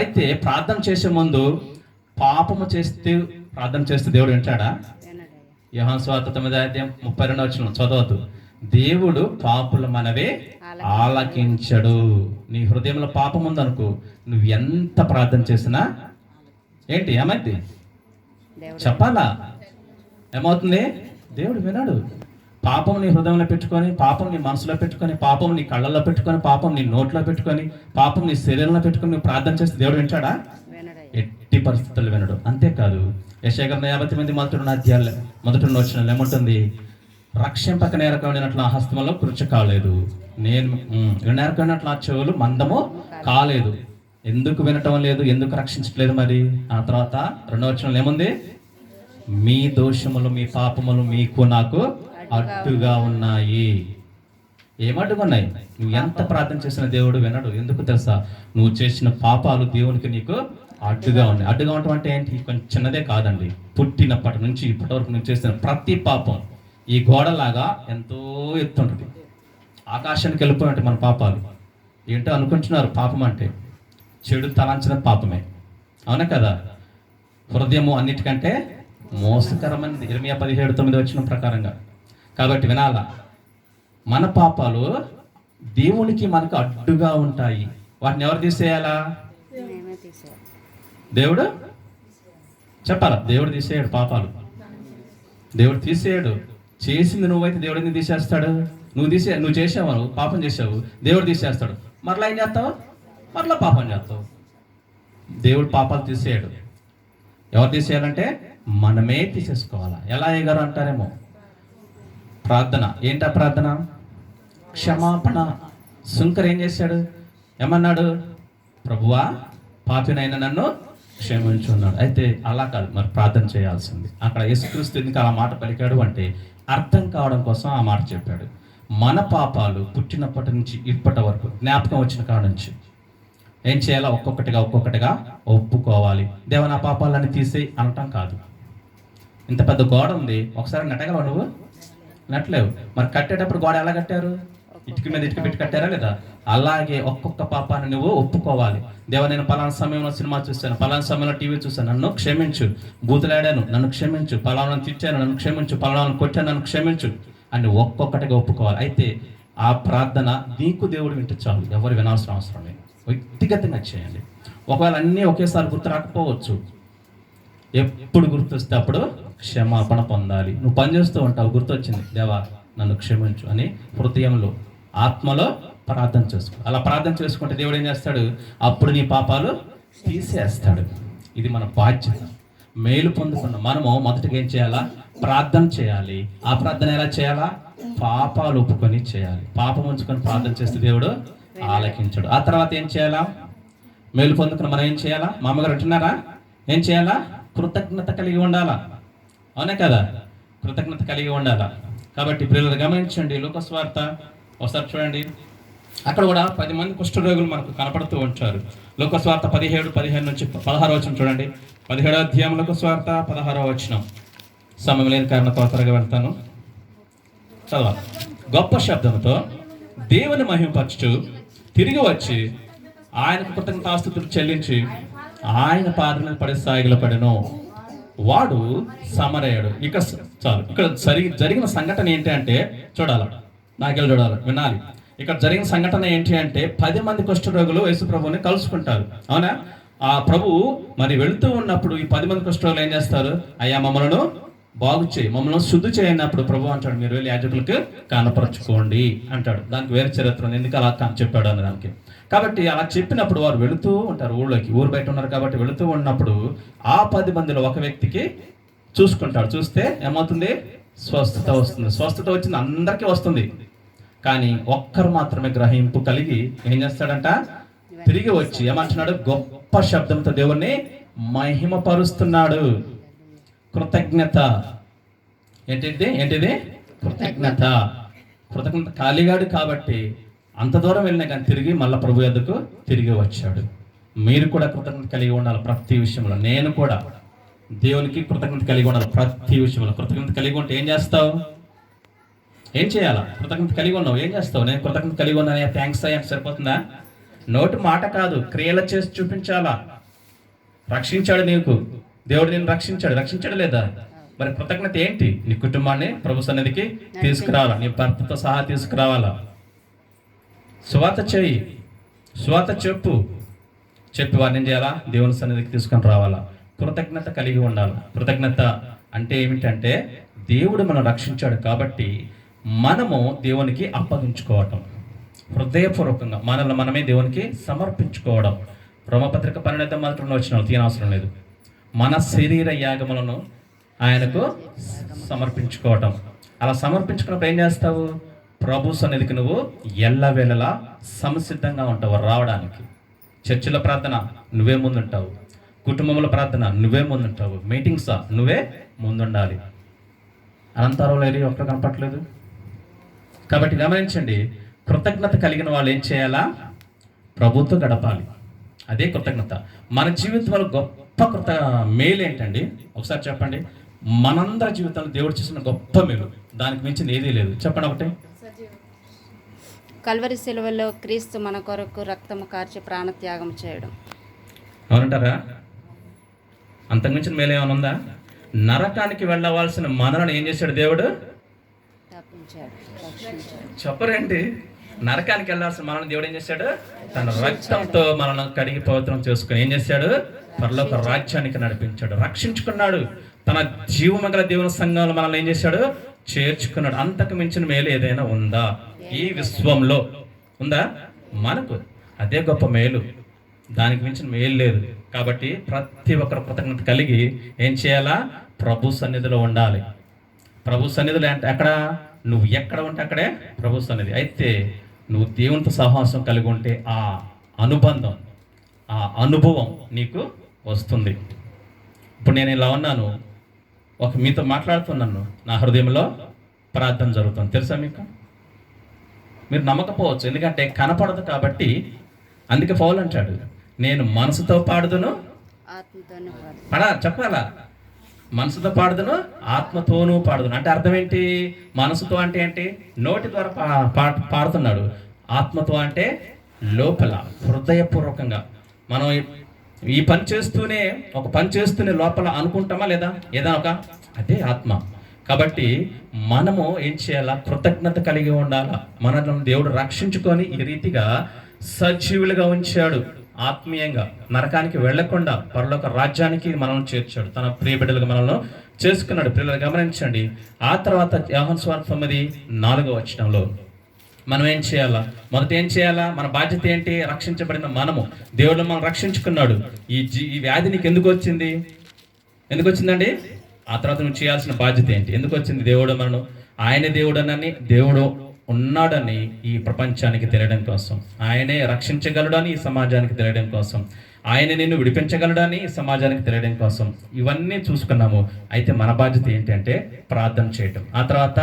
అయితే ప్రార్థన చేసే ముందు పాపము చేస్తే ప్రార్థన చేస్తే దేవుడు వింటాడా? యోహాను సువార్త 9:32 చదవద్దు. దేవుడు పాపుల మనవే ఆలకించడు. నీ హృదయంలో పాపం ఉందనుకో, నువ్వు ఎంత ప్రార్థన చేసినా ఏంటి ఏమైంది చెప్పాలా? ఏమవుతుంది? దేవుడు వినడు. పాపం నీ హృదయంలో పెట్టుకొని, పాపం నీ మనసులో పెట్టుకొని, పాపం నీ కళ్ళల్లో పెట్టుకొని, పాపం నీ నోట్లో పెట్టుకొని, పాపం నీ శరీరంలో పెట్టుకొని నువ్వు ప్రార్థన చేస్తే దేవుడు వింటాడా? ఎట్టి పరిస్థితులు వినడు. అంతేకాదు, యెషయా గ్రంథం 59:1 మొదటి వచనంలో ఏముంటుంది? రక్షింపక నేరకమైనట్లు ఆ హస్తములో కృచ కాలేదు, నేను నేరకమైనట్లు ఆ చెవులు మందము కాలేదు. ఎందుకు వినటం లేదు? ఎందుకు రక్షించట్లేదు? మరి ఆ తర్వాత 2వ వచనంలో ఏముంది? మీ దోషములు మీ పాపములు మీకు నాకు అడ్డుగా ఉన్నాయి. ఏమడ్డుకున్నాయి? నువ్వు ఎంత ప్రార్థన చేసిన దేవుడు వినడు. ఎందుకు తెలుసా? నువ్వు చేసిన పాపాలు దేవునికి నీకు అడ్డుగా ఉన్నాయి. అడ్డుగా ఉండటం అంటే ఏంటి? కొంచెం చిన్నదే కాదండి. పుట్టినప్పటి నుంచి ఇప్పటి వరకు నువ్వు చేసిన ప్రతి పాపం ఈ గోడలాగా ఎంతో ఎత్తుంటుంది. ఆకాశానికి వెళ్ళిపోయినట్టు మన పాపాలు. ఏంటో అనుకుంటున్నారు పాపం అంటే చెడు తలంచిన పాపమే, అవునా కదా? హృదయము అన్నిటికంటే మోసకరమైనది, ఇర్మియా 17:9 ప్రకారంగా. కాబట్టి వినాలా, మన పాపాలు దేవునికి మనకు అడ్డుగా ఉంటాయి. వాటిని ఎవరు తీసేయాలా? దేవుడు చెప్పాలా? దేవుడు తీసేయడు పాపాలు. దేవుడు తీసేయడు. చేసింది నువ్వైతే దేవుడు ఎందుకు తీసేస్తాడు? నువ్వు చేసావు, నువ్వు పాపం చేసావు, దేవుడు తీసేస్తాడు. మరలా ఏం చేస్తావు? మరలా పాపం చేస్తావు. దేవుడు పాపాలు తీసేయడు. ఎవరు తీసేయాలంటే మనమే తీసేసుకోవాలా. ఎలా అయ్యగారు అంటారేమో, ప్రార్థన ఏంటా? ప్రార్థన క్షమాపణ. శంకర్ ఏం చేశాడు? ఏమన్నాడు? ప్రభువా పాపినైనా నన్ను క్షమించు అన్నాడు. అయితే అలా కాదు, మరి ప్రార్థన చేయాల్సింది. అక్కడ యేసుక్రీస్తు ఎందుకు అలా మాట పలికాడు అంటే అర్థం కావడం కోసం ఆ మాట చెప్పాడు. మన పాపాలు పుట్టినప్పటి నుంచి ఇప్పటి వరకు, జ్ఞాపకం వచ్చిన కాడ నుంచి ఏం చేయాలా? ఒక్కొక్కటిగా ఒప్పుకోవాలి. దేవా నా పాపాలన్నీ తీసేయి అనటం కాదు. ఇంత పెద్ద గోడ ఉంది, ఒకసారి నెట్టగలవా నువ్వు? నెట్టలేవు. మరి కట్టేటప్పుడు గోడ ఎలా కట్టారు? ఇటుక మీద ఇటుక పెట్టి కట్టారా లేదా? అలాగే ఒక్కొక్క పాపాన్ని నువ్వు ఒప్పుకోవాలి. దేవా నేను పలానా సమయంలో సినిమా చూశాను, పలానా సమయంలో టీవీ చూశాను, నన్ను క్షమించు. బూతులాడాను, నన్ను క్షమించు. పలానాను తిట్టాను, నన్ను క్షమించు. పలానాను కొట్టాను, నన్ను క్షమించు అని ఒక్కొక్కటిగా ఒప్పుకోవాలి. అయితే ఆ ప్రార్థన నీకు దేవుడు వింటే చాలు, ఎవరు వినాల్సిన అవసరం లేదు. వ్యక్తిగతంగా చేయండి. ఒకవేళ అన్నీ ఒకేసారి గుర్తు రాకపోవచ్చు, ఎప్పుడు గుర్తొస్తే అప్పుడు క్షమాపణ పొందాలి. నువ్వు పని చేస్తూ ఉంటావు, గుర్తొచ్చింది, దేవా నన్ను క్షమించు అని హృదయంలో ఆత్మలో ప్రార్థన చేసుకో. అలా ప్రార్థన చేసుకుంటే దేవుడు ఏం చేస్తాడు? అప్పుడు నీ పాపాలు తీసేస్తాడు. ఇది మన బాధ్యత. మేలు పొందుకున్న మనము మొదటిగా ఏం చేయాలా? ప్రార్థన చేయాలి. ఆ ప్రార్థన ఎలా చేయాలా? పాపాలు ఒప్పుకొని చేయాలి. పాపం ఉంచుకొని ప్రార్థన చేస్తే దేవుడు ఆలకించడు. ఆ తర్వాత ఏం చేయాలా? మేలు పొందుకున్న మనం ఏం చేయాలా? మా అమ్మగారు అంటున్నారా? ఏం చేయాలా? కృతజ్ఞత కలిగి ఉండాలా, అవునా కదా? కృతజ్ఞత కలిగి ఉండాలా. కాబట్టి పిల్లలు గమనించండి, లూకా సువార్త ఒకసారి చూడండి. అక్కడ కూడా 10 మంది కుష్ఠరోగులు మనకు కనపడుతూ ఉంటారు. లూకా సువార్త 17:15 నుంచి 16 వచనం చూడండి. 17వ అధ్యాయం లూకా సువార్త 16వ వచనం. సమయం లేని కారణంతో త్వరగా వెళ్తాను, చదవాలి. గొప్ప శబ్దంతో దేవుని మహిమపరచుచు తిరిగి వచ్చి ఆయనకు కృతజ్ఞతాస్తుతులు చెల్లించి ఆయన పాదముల పడి సాగిలపడెను. వాడు సమరయుడు. ఇక చాలు. ఇక్కడ జరిగిన సంఘటన ఏంటి అంటే చూడాలి, నాకెళ్ళి చూడాలి, వినాలి. ఇక్కడ జరిగిన సంఘటన ఏంటి అంటే 10 మంది కుష్ఠరోగులు యేసు ప్రభువుని కలుసుకుంటారు, అవునా? ఆ ప్రభువు మరి వెళుతూ ఉన్నప్పుడు ఈ 10 మంది కుష్ఠరోగులు ఏం చేస్తారు? అయ్యా మమ్మల్ని బాగు చేయి, మమ్మల్ని శుద్ధి చేయనప్పుడు ప్రభు అంటాడు, మీరు వెళ్ళి యాజకులకు కనపరచుకోండి అంటాడు. దానికి వేరే చరిత్ర ఉంది, ఎందుకు అలా చెప్పాడు అనే దానికి. కాబట్టి అలా చెప్పినప్పుడు వారు వెళుతూ ఉంటారు ఊళ్ళోకి, ఊరు బయట ఉన్నారు కాబట్టి వెళుతూ ఉన్నప్పుడు ఆ 10 మందిలో ఒక వ్యక్తికి చూసుకుంటాడు. చూస్తే ఏమవుతుంది? స్వస్థత వస్తుంది. స్వస్థత వచ్చింది, అందరికీ వస్తుంది. కానీ ఒక్కరు మాత్రమే గ్రహింపు కలిగి ఏం చేస్తాడంట? తిరిగి వచ్చి ఏమంటున్నాడు? గొప్ప శబ్దంతో దేవుణ్ణి మహిమపరుస్తున్నాడు. కృతజ్ఞత. ఏంటిది కృతజ్ఞత. కృతజ్ఞత ఖాళీగాడు కాబట్టి అంత దూరం వెళ్ళినా కానీ తిరిగి మళ్ళీ ప్రభు యొద్దకు తిరిగి వచ్చాడు. మీరు కూడా కృతజ్ఞత కలిగి ఉండాలి ప్రతి విషయంలో. నేను కూడా దేవునికి కృతజ్ఞత కలిగి ఉండాలి ప్రతి విషయంలో. కృతజ్ఞత కలిగి ఉంటే ఏం చేస్తావు? ఏం చేయాలా? కృతజ్ఞత కలిగి ఉన్నావు, ఏం చేస్తావు? నేను కృతజ్ఞత కలిగి ఉన్నాను, థ్యాంక్స్ అయ్యా సరిపోతుందా? నోటి మాట కాదు, క్రియలు చేసి చూపించాలా. రక్షించాడు నీకు దేవుడు, నేను రక్షించాడు లేదా? మరి కృతజ్ఞత ఏంటి? నీ కుటుంబాన్ని ప్రభు సన్నిధికి తీసుకురావాలా, నీ భర్తతో సహా తీసుకురావాలా. సువార్త చేయి, సువార్త చెప్పి వారిని ఏం చేయాలా? దేవుని సన్నిధికి తీసుకొని రావాలా. కృతజ్ఞత కలిగి ఉండాలి. కృతజ్ఞత అంటే ఏమిటంటే దేవుడు మనం రక్షించాడు కాబట్టి మనము దేవునికి అప్పగించుకోవటం, హృదయపూర్వకంగా మనమే దేవునికి సమర్పించుకోవడం. రోమపత్రిక 12:1 వచ్చిన తీయనవసరం లేదు. మన శరీర యాగములను ఆయనకు సమర్పించుకోవటం. అలా సమర్పించుకున్నప్పుడు ఏం చేస్తావు? ప్రభు సన్నిధికి నువ్వు ఎల్లవేళలా సంసిద్ధంగా ఉంటావు రావడానికి. చర్చిలో ప్రార్థన నువ్వే ముందుంటావు, కుటుంబంలో ప్రార్థన నువ్వే ముందుంటావు, మీటింగ్స్ నువ్వే ముందుండాలి. అనంతరంలో ఏది ఒక్కరు కనపట్లేదు. కాబట్టి గమనించండి, కృతజ్ఞత కలిగిన వాళ్ళు ఏం చేయాలా? ప్రభుతో గడపాలి. అదే కృతజ్ఞత. మన జీవితంలో గొప్ప మేలు ఏంటండి? ఒకసారి చెప్పండి. మనందరి జీవితంలో దేవుడు చేసిన గొప్ప మేలు, దానికి మించింది ఏదీ లేదు. చెప్పండి ఒకటి. కల్వరి శిలువలో క్రీస్తు మన కొరకు రక్తము కార్చి ప్రాణత్యాగం చేయడం. అవునంటారా? అంతకుమించిన మేలు ఏమైనా ఉందా? నరకానికి వెళ్ళవలసిన మనలను ఏం చేశాడు దేవుడు? చెప్పరేంటి? నరకానికి వెళ్ళాల్సిన మనల్ని దేవుడు ఏం చేశాడు? తన రక్తంతో మనల్ని కడిగి పవిత్రం చేసుకుని ఏం చేశాడు? పరలోక రాజ్యానికి నడిపించాడు, రక్షించుకున్నాడు. తన జీవమగల దేవుని సంఘంలో మనల్ని ఏం చేశాడు? చేర్చుకున్నాడు. అంతకు మించిన మేలు ఏదైనా ఉందా ఈ విశ్వంలో? ఉందా? మనకు అదే గొప్ప మేలు, దానికి మించిన మేలు లేదు. కాబట్టి ప్రతి ఒక్కరు కృతజ్ఞత కలిగి ఏం చేయాలా? ప్రభు సన్నిధిలో ఉండాలి. ప్రభు సన్నిధిలో అంటే అక్కడ నువ్వు ఎక్కడ ఉంటే అక్కడే ప్రభు సన్నిధి. అయితే నువ్వు దేవునితో సహవాసం కలిగి ఉంటే ఆ అనుబంధం, ఆ అనుభవం నీకు వస్తుంది. ఇప్పుడు నేను ఇలా ఉన్నాను, మీతో మాట్లాడుతున్నాను, నా హృదయంలో ప్రార్థన జరుగుతుంది. తెలుసా మీకు? మీరు నమ్మకపోవచ్చు, ఎందుకంటే కనపడదు కాబట్టి. అందుకే పౌలు అంటాడు, నేను మనసుతో పాడుదును, చెప్పాలా? మనసుతో పాడుదును, ఆత్మతోనూ పాడుదును. అంటే అర్థం ఏంటి? మనసుతో అంటే ఏంటి? నోటి ద్వారా పాడుతున్నాడు. ఆత్మతో అంటే లోపల హృదయపూర్వకంగా. మనం ఈ పని చేస్తూనే లోపల అనుకుంటామా లేదా? ఏదైనా అదే ఆత్మ. కాబట్టి మనము ఏం చేయాలా? కృతజ్ఞత కలిగి ఉండాలా. మనల్ని దేవుడు రక్షించుకొని ఈ రీతిగా సజీవులుగా ఉంచాడు. ఆత్మీయంగా నరకానికి వెళ్లకుండా పరలోక రాజ్యానికి మనల్ని చేర్చాడు. తన ప్రియ బిడ్డలుగా మనల్ని చేసుకున్నాడు. పిల్లలు గమనించండి. ఆ తర్వాత యోహాను సువార్త 9:4 మనం ఏం చేయాలా? మొదట ఏం చేయాలా? మన బాధ్యత ఏంటి? రక్షించబడిన మనము, దేవుడు మనం రక్షించుకున్నాడు. ఈ వ్యాధి నీకు ఎందుకు వచ్చిందండి? ఆ తర్వాత నువ్వు చేయాల్సిన బాధ్యత ఏంటి? ఎందుకు వచ్చింది? దేవుడు మనను, ఆయన దేవుడనని, దేవుడు ఉన్నాడని ఈ ప్రపంచానికి తెలియడం కోసం, ఆయనే రక్షించగలడని ఈ సమాజానికి తెలియడం కోసం, ఆయన నిన్ను విడిపించగలడని ఈ సమాజానికి తెలియడం కోసం ఇవన్నీ చూసుకున్నాము. అయితే మన బాధ్యత ఏంటంటే ప్రార్థన చేయటం, ఆ తర్వాత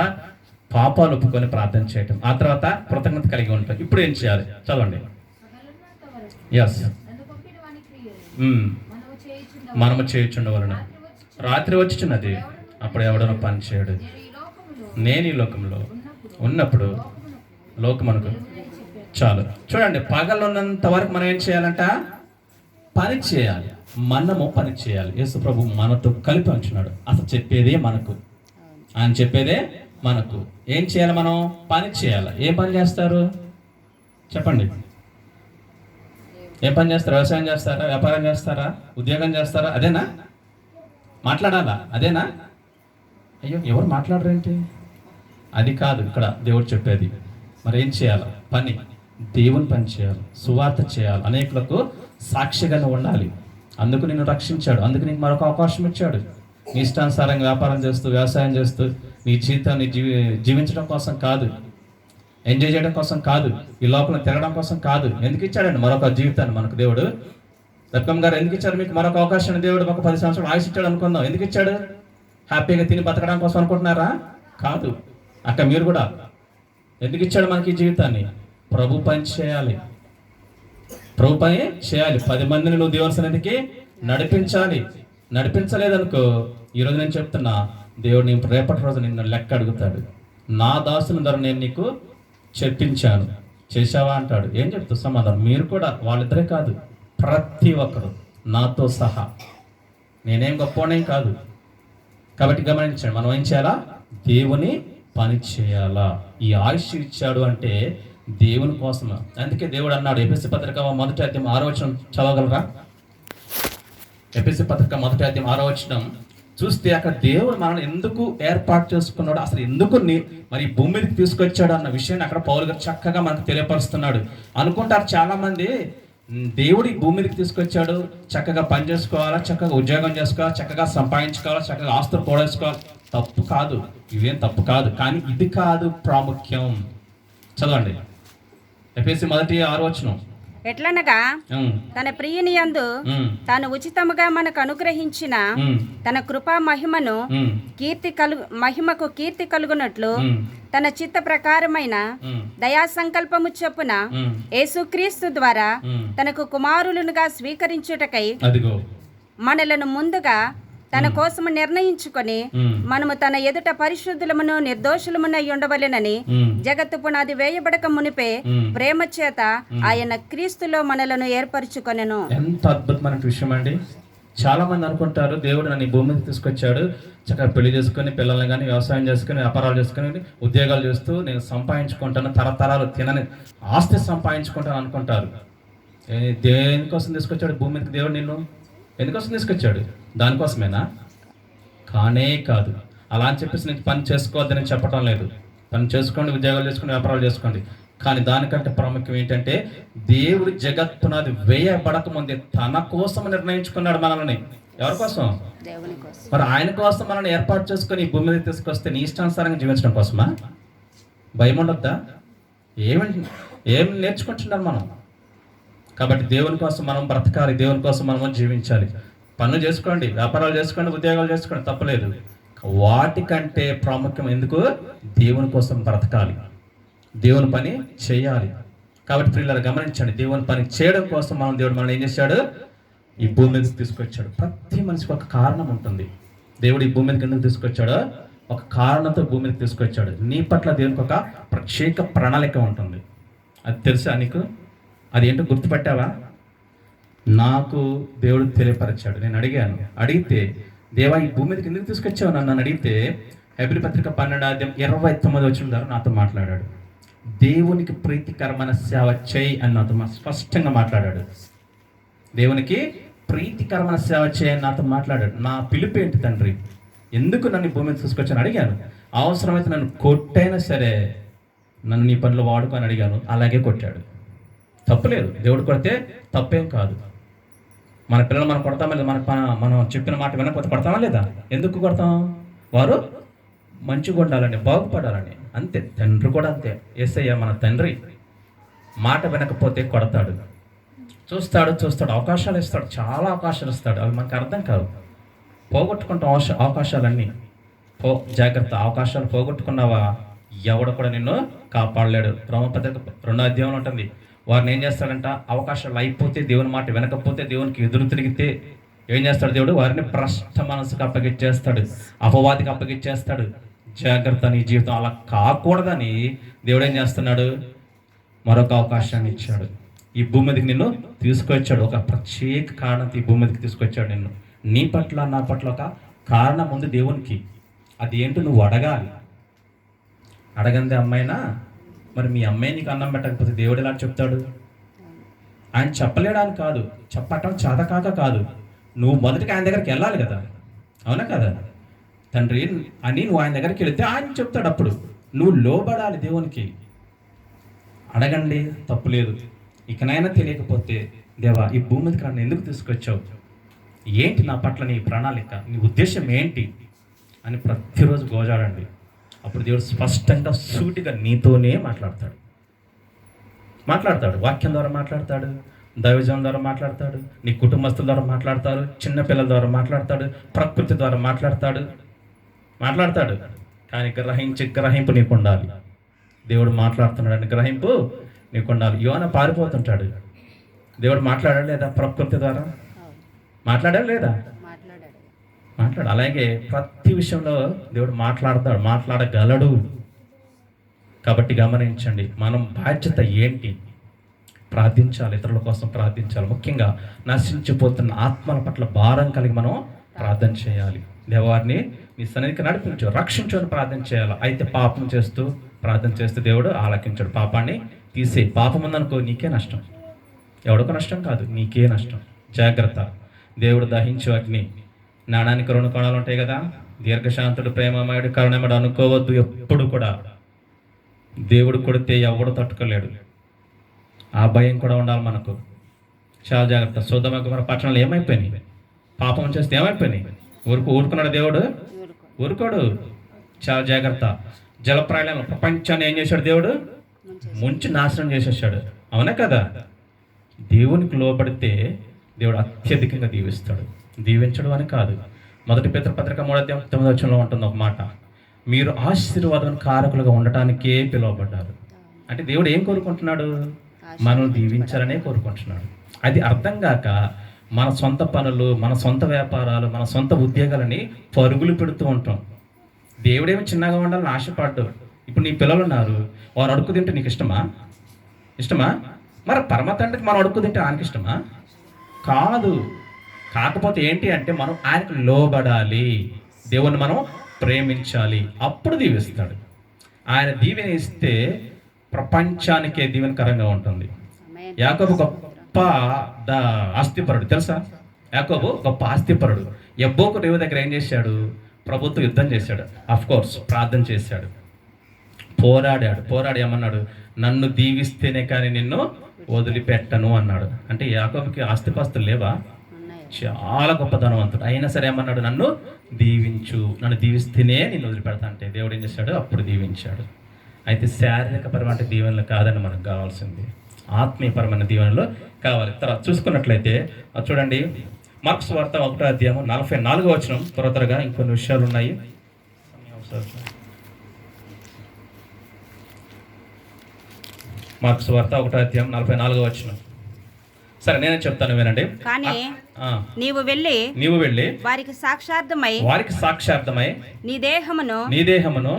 పాపాలు ఒప్పుకొని ప్రార్థన చేయటం, ఆ తర్వాత కృతజ్ఞత కలిగి ఉంటాం. ఇప్పుడు ఏం చేయాలి? చదవండి. ఎస్, మనము చేయుచుండవలన రాత్రి వచ్చిచున్నది, అప్పుడు ఎవడనో పని చేయడు. నేను ఈ లోకంలో ఉన్నప్పుడు లోకమనుకు చాలు. చూడండి, పగలు ఉన్నంత వరకు మనం ఏం చేయాలంట? పని చేయాలి. మనము పని చేయాలి. యేసు ప్రభు మనతో కలిపి ఉంచున్నాడు. అసలు చెప్పేదే మనకు, ఆయన చెప్పేదే మనకు. ఏం చేయాలి? మనం పని చేయాలి. ఏ పని చేస్తారు చెప్పండి? ఏ పని చేస్తారు? వ్యవసాయం చేస్తారా? వ్యాపారం చేస్తారా? ఉద్యోగం చేస్తారా? అదేనా? మాట్లాడాలా? అదేనా? అయ్యో, ఎవరు మాట్లాడరేంటి? అది కాదు ఇక్కడ దేవుడు చెప్పేది. మరి ఏం చేయాలి? పని, దేవుని పని చేయాలి, సువార్త చేయాలి, అనేకులకు సాక్షిగా ఉండాలి. అందుకు నిన్ను రక్షించాడు, అందుకు నీకు మరొక అవకాశం ఇచ్చాడు. నీ ఇష్టానుసారంగా వ్యాపారం చేస్తూ, వ్యవసాయం చేస్తూ నీ జీవితాన్ని జీవించడం కోసం కాదు, ఎంజాయ్ చేయడం కోసం కాదు, ఈ లోపల తిరగడం కోసం కాదు. ఎందుకు ఇచ్చాడండి మరొక జీవితాన్ని మనకు దేవుడు? దర్కం గారు ఎందుకు ఇచ్చారు మీకు మరొక అవకాశాన్ని? దేవుడు ఒక 10 సంవత్సరాలు ఆయుష్ ఇచ్చాడు అనుకుందాం. ఎందుకు ఇచ్చాడు? హ్యాపీగా తిని బతకడం కోసం అనుకుంటున్నారా? కాదు. అక్క మీరు కూడా ఎందుకు ఇచ్చాడు మనకి ఈ జీవితాన్ని? ప్రభు పని చేయాలి, ప్రభు పని చేయాలి. 10 మందిని నువ్వు దేవుని సన్నిధికి నడిపించాలి. నడిపించలేదనుకో, ఈరోజు నేను చెప్తున్నా, దేవుడు నీ రేపటి రోజు నిన్ను లెక్క అడుగుతాడు. నా దాసుని ధర నేను నీకు చెప్పించాను, చేశావా అంటాడు. ఏం చెప్తావు సమాధానం? మీరు కూడా, వాళ్ళిద్దరే కాదు, ప్రతి ఒక్కరు నాతో సహా. నేనేం గొప్పవాడేం కాదు. కాబట్టి గమనించండి, మనం ఏం చేయాలా? దేవుని పని చేయాలా. ఈ ఆయుష్ ఇచ్చాడు అంటే దేవుని కోసం. అందుకే దేవుడు అన్నాడు, ఎఫెసీ పత్రిక 1వ అధ్యాయం 6వ వచనం చదవగలరా? ఎఫెసీ పత్రిక 1వ అధ్యాయం 6వ వచనం చూస్తే అక్కడ దేవుడు మనల్ని ఎందుకు ఏర్పాటు చేసుకున్నాడు, అసలు ఎందుకు మరి భూమి మీదకి తీసుకొచ్చాడు అన్న విషయాన్ని అక్కడ పౌలు గారు చక్కగా మనకు తెలియపరుస్తున్నాడు. అనుకుంటారు చాలా మంది, దేవుడి భూమి మీదకి తీసుకొచ్చాడు, చక్కగా పని చేసుకోవాలా, చక్కగా ఉద్యోగం చేసుకోవాలి, చక్కగా సంపాదించుకోవాలి, చక్కగా ఆస్తులు కూడేసుకోవాలి. తప్పు కాదు, ఇవేం తప్పు కాదు. కానీ ఇది కాదు ప్రాముఖ్యం. చదవండి ఎఫెసీ 1:6 వచనం. ఎట్లనగా తన ప్రియుని యందు తాను ఉచితముగా మనకు అనుగ్రహించిన తన కృపా మహిమను మహిమకు కీర్తి కలుగునట్లు తన చిత్త ప్రకారమైన దయా సంకల్పము చొప్పున యేసుక్రీస్తు ద్వారా తనకు కుమారులుగా స్వీకరించుటకై మనలను ముందుగా తన కోసము నిర్ణయించుకొని మనము తన ఎదుట పరిశుద్ధులమును నిర్దోషులమునై ఉండవలెనని జగత్తు పునాది వేయబడక మునిపే ప్రేమ చేత ఆయన క్రీస్తులో మనలను ఏర్పరచుకొనెను. ఎంత అద్భుతమైన విషయం అండి. చాలా మంది అనుకుంటారు, దేవుడు నన్ను భూమి మీద తీసుకొచ్చాడు, చక్కగా పెళ్లి చేసుకుని పిల్లల్ని కానీ వ్యవసాయం చేసుకుని వ్యాపారాలు చేసుకుని ఉద్యోగాలు చేస్తూ నేను సంపాదించుకుంటాను, తరతరాలు తినని ఆస్తి సంపాదించుకుంటాను అనుకుంటారు. దేనికోసం తీసుకొచ్చాడు భూమి మీదకి దేవుడు? నిన్ను ఎందుకోసం తీసుకొచ్చాడు? దానికోసమేనా? కానే కాదు. అలా అని చెప్పేసి నేను పని చేసుకోవద్దని చెప్పడం లేదు. పని చేసుకోండి, ఉద్యోగాలు చేసుకోండి, వ్యాపారాలు చేసుకోండి. కానీ దానికంటే ప్రాముఖ్యం ఏంటంటే, దేవుడు జగత్తునది వేయబడక ముందే తన కోసం నిర్ణయించుకున్నాడు మనల్ని. ఎవరి కోసం? దేవుని కోసం. మరి ఆయన కోసం మనల్ని ఏర్పాటు చేసుకొని ఈ భూమి మీద తీసుకొస్తే నీ ఇష్టానుసారంగా జీవించడం కోసమా? భయం ఉండొద్దా? ఏం నేర్చుకుంటున్నారు మనం? కాబట్టి దేవుని కోసం మనం బ్రతకాలి, దేవుని కోసం మనం జీవించాలి. పనులు చేసుకోండి, వ్యాపారాలు చేసుకోండి, ఉద్యోగాలు చేసుకోండి, తప్పలేదు. వాటికంటే ప్రాముఖ్యం ఎందుకు? దేవుని కోసం బ్రతకాలి, దేవుని పని చేయాలి. కాబట్టి ప్రియులారా గమనించండి, దేవుని పని చేయడం కోసం దేవుడు మనం ఏం చేశాడు? ఈ భూమి మీదకి తీసుకొచ్చాడు. ప్రతి మనిషికి ఒక కారణం ఉంటుంది. దేవుడు ఈ భూమి మీదకి ఎందుకు తీసుకొచ్చాడో ఒక కారణంతో భూమి మీదకి తీసుకొచ్చాడు. నీ పట్ల దేవునికి ఒక ప్రత్యేక ప్రణాళిక ఉంటుంది. అది తెలుసా నీకు? అది ఏంటో గుర్తుపట్టావా? నాకు దేవుడు తెలియపరిచాడు. నేను అడిగితే దేవా ఈ భూమి మీదకి ఎందుకు తీసుకొచ్చావు నన్ను అడిగితే, హెబ్రీ పత్రిక 12వ అధ్యాయం 29వ వచనం ద్వారా నాతో మాట్లాడాడు. దేవునికి ప్రీతికరమైన సేవ చేయి అని నాతో స్పష్టంగా మాట్లాడాడు. దేవునికి ప్రీతికరమైన సేవ చేయని నాతో మాట్లాడాడు. నా పిలుపు ఏంటి తండ్రి? ఎందుకు నన్ను భూమి మీద తీసుకొచ్చాను అడిగాను. అవసరమైతే నన్ను కొట్టైనా సరే నన్ను నీ పనిలో వాడుకొని అడిగాను. అలాగే కొట్టాడు. తప్పులేదు, దేవుడు కొడితే తప్పేం కాదు. మన పిల్లలు మనం కొడతామా లేదా? మనం చెప్పిన మాట వినకపోతే కొడతామా లేదా? ఎందుకు కొడతాం? వారు మంచిగా ఉండాలని, బాగుపడాలని. అంతే. తండ్రి కూడా అంతే. యేసయ్య మన తండ్రి. మాట వినకపోతే కొడతాడు, చూస్తాడు, అవకాశాలు ఇస్తాడు, చాలా అవకాశాలు ఇస్తాడు. అవి మనకు అర్థం కాదు. పోగొట్టుకుంటాం అవకాశాలన్నీ. జాగ్రత్త. అవకాశాలు పోగొట్టుకున్నావా ఎవడు కూడా నిన్ను కాపాడలేడు. రోమపత్రిక 2వ అధ్యాయంలో ఉంటుంది. వారిని ఏం చేస్తాడంట? అవకాశాలు అయిపోతే, దేవుని మాట వినకపోతే, దేవునికి ఎదురు తిరిగితే ఏం చేస్తాడు దేవుడు? వారిని భ్రష్ట మనసుకు అప్పగిచ్చేస్తాడు, అపవాదికి అప్పగిచ్చేస్తాడు. జాగ్రత్త, నీ జీవితం అలా కాకూడదని దేవుడు ఏం చేస్తున్నాడు? మరొక అవకాశాన్ని ఇచ్చాడు. ఈ భూమి మీదకి నిన్ను తీసుకొచ్చాడు. ఒక ప్రత్యేక కారణంతో ఈ భూమి మీదకి తీసుకొచ్చాడు నిన్ను. నీ పట్ల నా పట్ల ఒక కారణం ఉంది దేవునికి. అది ఏంటో నువ్వు అడగాలి. అడగందే అమ్మాయినా, మరి మీ అమ్మాయి నీకు అన్నం పెట్టకపోతే దేవుడు ఎలా చెప్తాడు? ఆయన చెప్పలేడానికి కాదు, చెప్పటం చేతకాక కాదు, నువ్వు మొదటికి ఆయన దగ్గరికి వెళ్ళాలి కదా. అవునా కదా? తండ్రి అని నువ్వు ఆయన దగ్గరికి వెళితే ఆయన చెప్తాడు. అప్పుడు నువ్వు లోబడాలి దేవునికి. అడగండి, తప్పులేదు. ఇకనైనా తెలియకపోతే, దేవా ఈ భూమి మీదకి నన్ను ఎందుకు తీసుకొచ్చావు? ఏంటి నా పట్ల నీ ప్రణాళిక, నీ ఉద్దేశం ఏంటి అని ప్రతిరోజు గోజాడండి. అప్పుడు దేవుడు స్పష్టంగా సూటిగా నీతోనే మాట్లాడతాడు. వాక్యం ద్వారా మాట్లాడతాడు, దైవజనం ద్వారా మాట్లాడతాడు, నీ కుటుంబస్తుల ద్వారా మాట్లాడతాడు, చిన్నపిల్లల ద్వారా మాట్లాడతాడు, ప్రకృతి ద్వారా మాట్లాడతాడు. మాట్లాడతాడు, కానీ గ్రహింపు నీకు ఉండాలి. దేవుడు మాట్లాడుతున్నాడని గ్రహింపు నీకు ఉండాలి. యోన పారిపోతుంటాడు, దేవుడు మాట్లాడాడు లేదా? ప్రకృతి ద్వారా మాట్లాడాడు లేదా? మాట్లాడు. అలాగే ప్రతి విషయంలో దేవుడు మాట్లాడగలడు. కాబట్టి గమనించండి, మనం బాధ్యత ఏంటి? ప్రార్థించాలి, ఇతరుల కోసం ప్రార్థించాలి. ముఖ్యంగా నశించిపోతున్న ఆత్మల పట్ల భారం కలిగి మనం ప్రార్థన చేయాలి. దేవాన్ని నీ సన్నిధికి నడిపించు, రక్షించు అని ప్రార్థన చేయాలి. అయితే పాపం చేస్తూ ప్రార్థన చేస్తే దేవుడు ఆలకించాడు. పాపాన్ని తీసే. పాపం ఉందనుకో నీకే నష్టం, ఎవడికో నష్టం కాదు, నీకే నష్టం. జాగ్రత్త. దేవుడు దహించు అగ్ని. నాణానికి 2 కోణాలు ఉంటాయి కదా. దీర్ఘశాంతుడు, ప్రేమమయుడు, కరుణమయుడు అనుకోవద్దు ఎప్పుడు కూడా. దేవుడు కొడితే ఎవడు తట్టుకోలేడు. ఆ భయం కూడా ఉండాలి మనకు. చాలా జాగ్రత్త. సొదొమ గొమొర్రా పట్టణాలు ఏమైపోయినాయి? పాపం చేస్తే ఏమైపోయినాయి? ఊరుకున్నాడు దేవుడు? ఊరుకోడు. చాలా జాగ్రత్త. జలప్రాయాలను ప్రపంచాన్ని ఏం చేశాడు దేవుడు? ముంచి నాశనం చేసేసాడు. అవునా కదా? దేవునికి లోబడితే దేవుడు అత్యధికంగా దీవిస్తాడు. దీవించడం అని కాదు. 1 పేతురు పత్రిక 3:9 ఉంటుంది ఒక మాట, మీరు ఆశీర్వాదం కారకులుగా ఉండటానికే పిలువబడ్డారు. అంటే దేవుడు ఏం కోరుకుంటున్నాడు? మనం దీవించాలనే కోరుకుంటున్నాడు. అది అర్థం కాక మన సొంత పనులు, మన సొంత వ్యాపారాలు, మన సొంత ఉద్యోగాలని పరుగులు పెడుతూ ఉంటాం. దేవుడేమి చిన్నగా ఉండాలని ఆశపడ్డు. ఇప్పుడు నీ పిల్లలు ఉన్నారు, వారు అడుక్కు తింటే నీకు ఇష్టమా? మరి పరమ తండ్రికి మనం అడుక్కు తింటే ఆయనకి ఇష్టమా? కాదు. కాకపోతే ఏంటి అంటే మనం ఆయనకు లోబడాలి, దేవుణ్ణి మనం ప్రేమించాలి, అప్పుడు దీవిస్తాడు. ఆయన దీవెన ఇస్తే ప్రపంచానికే దీవెనకరంగా ఉంటుంది. యాకోబు గొప్ప ఆస్తిపరుడు, తెలుసా? యాకోబు గొప్ప ఆస్తిపరుడు. యబ్బోకు రేవు దగ్గర ఏం చేశాడు? ప్రభుత్వ యుద్ధం చేశాడు. అఫ్ కోర్స్ ప్రార్థన చేశాడు, పోరాడి ఏమన్నాడు? నన్ను దీవిస్తేనే కానీ నిన్ను వదిలిపెట్టను అన్నాడు. అంటే యాకోబుకి ఆస్తిపాస్తులు లేవా? చాలా గొప్ప ధనవంతుడు. అయినా సరే ఏమన్నాడు? నన్ను దీవించు, నన్ను దీవిస్తేనే నిన్ను వదిలిపెడతా అంటే దేవుడు ఏం చేశాడు? అప్పుడు దీవించాడు. అయితే శారీరకపరమైన దీవెనలు కాదని మనకు కావాల్సింది, ఆత్మీయపరమైన దీవెనలు కావాలి. తర్వాత చూసుకున్నట్లయితే చూడండి, మార్క్స్ వార్త 1:44 త్వరగా ఇంకొన్ని విషయాలు ఉన్నాయి. మార్క్స్ వార్త 1:44. సరే నేనే చెప్తాను, వినండి. కానీ నీవు వెళ్ళి వారికి సాక్షార్థమై నీ దేహమును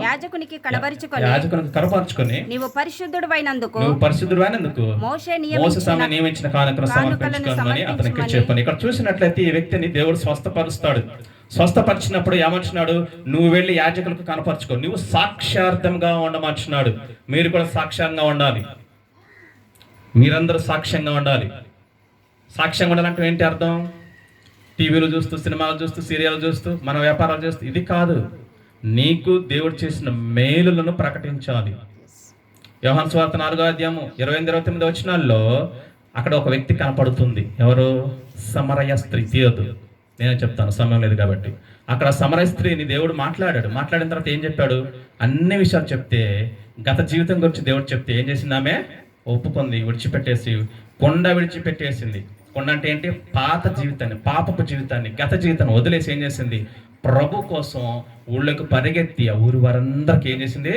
యాజకునికి కనపరుచుకొని నీవు పరిశుద్ధుడైనందుకు మోషే నియమించిన కానుకను సమర్పించుకోమని అతనికి చెప్పాను. ఇక్కడ చూసినట్లయితే ఈ వ్యక్తిని దేవుడు స్వస్థపరిచినప్పుడు ఏమంటున్నాడు? నువ్వు వెళ్ళి యాజకులకు కనపరుచుకో, నువ్వు సాక్ష్యార్థంగా ఉండమంటున్నాడు. మీరు కూడా సాక్ష్యంగా ఉండాలి, మీరందరూ సాక్ష్యంగా ఉండాలి. సాక్ష్యంగా ఉండాలంటే ఏంటి అర్థం? టీవీలు చూస్తూ, సినిమాలు చూస్తూ, సీరియల్ చూస్తూ, మన వ్యాపారాలు చేస్తూ ఇది కాదు. నీకు దేవుడు చేసిన మేలులను ప్రకటించాలి. యోహాను సువార్త 4:28-29 అక్కడ ఒక వ్యక్తి కనపడుతుంది. ఎవరు? సమరయ స్త్రీ. తీయొద్దు, నేనే చెప్తాను, సమయం లేదు కాబట్టి. అక్కడ సమరయ స్త్రీని దేవుడు మాట్లాడిన తర్వాత ఏం చెప్పాడు? అన్ని విషయాలు చెప్తే, గత జీవితం గురించి దేవుడు చెప్తే ఏం చేసింది? ఆమె ఒప్పుకుంది, విడిచిపెట్టేసింది. కొండ అంటే ఏంటి? పాత జీవితాన్ని, పాపపు జీవితాన్ని, గత జీవితాన్ని వదిలేసి ఏం చేసింది? ప్రభు కోసం ఊళ్ళోకి పరిగెత్తి ఆ ఊరి వారందరికీ ఏం చేసింది?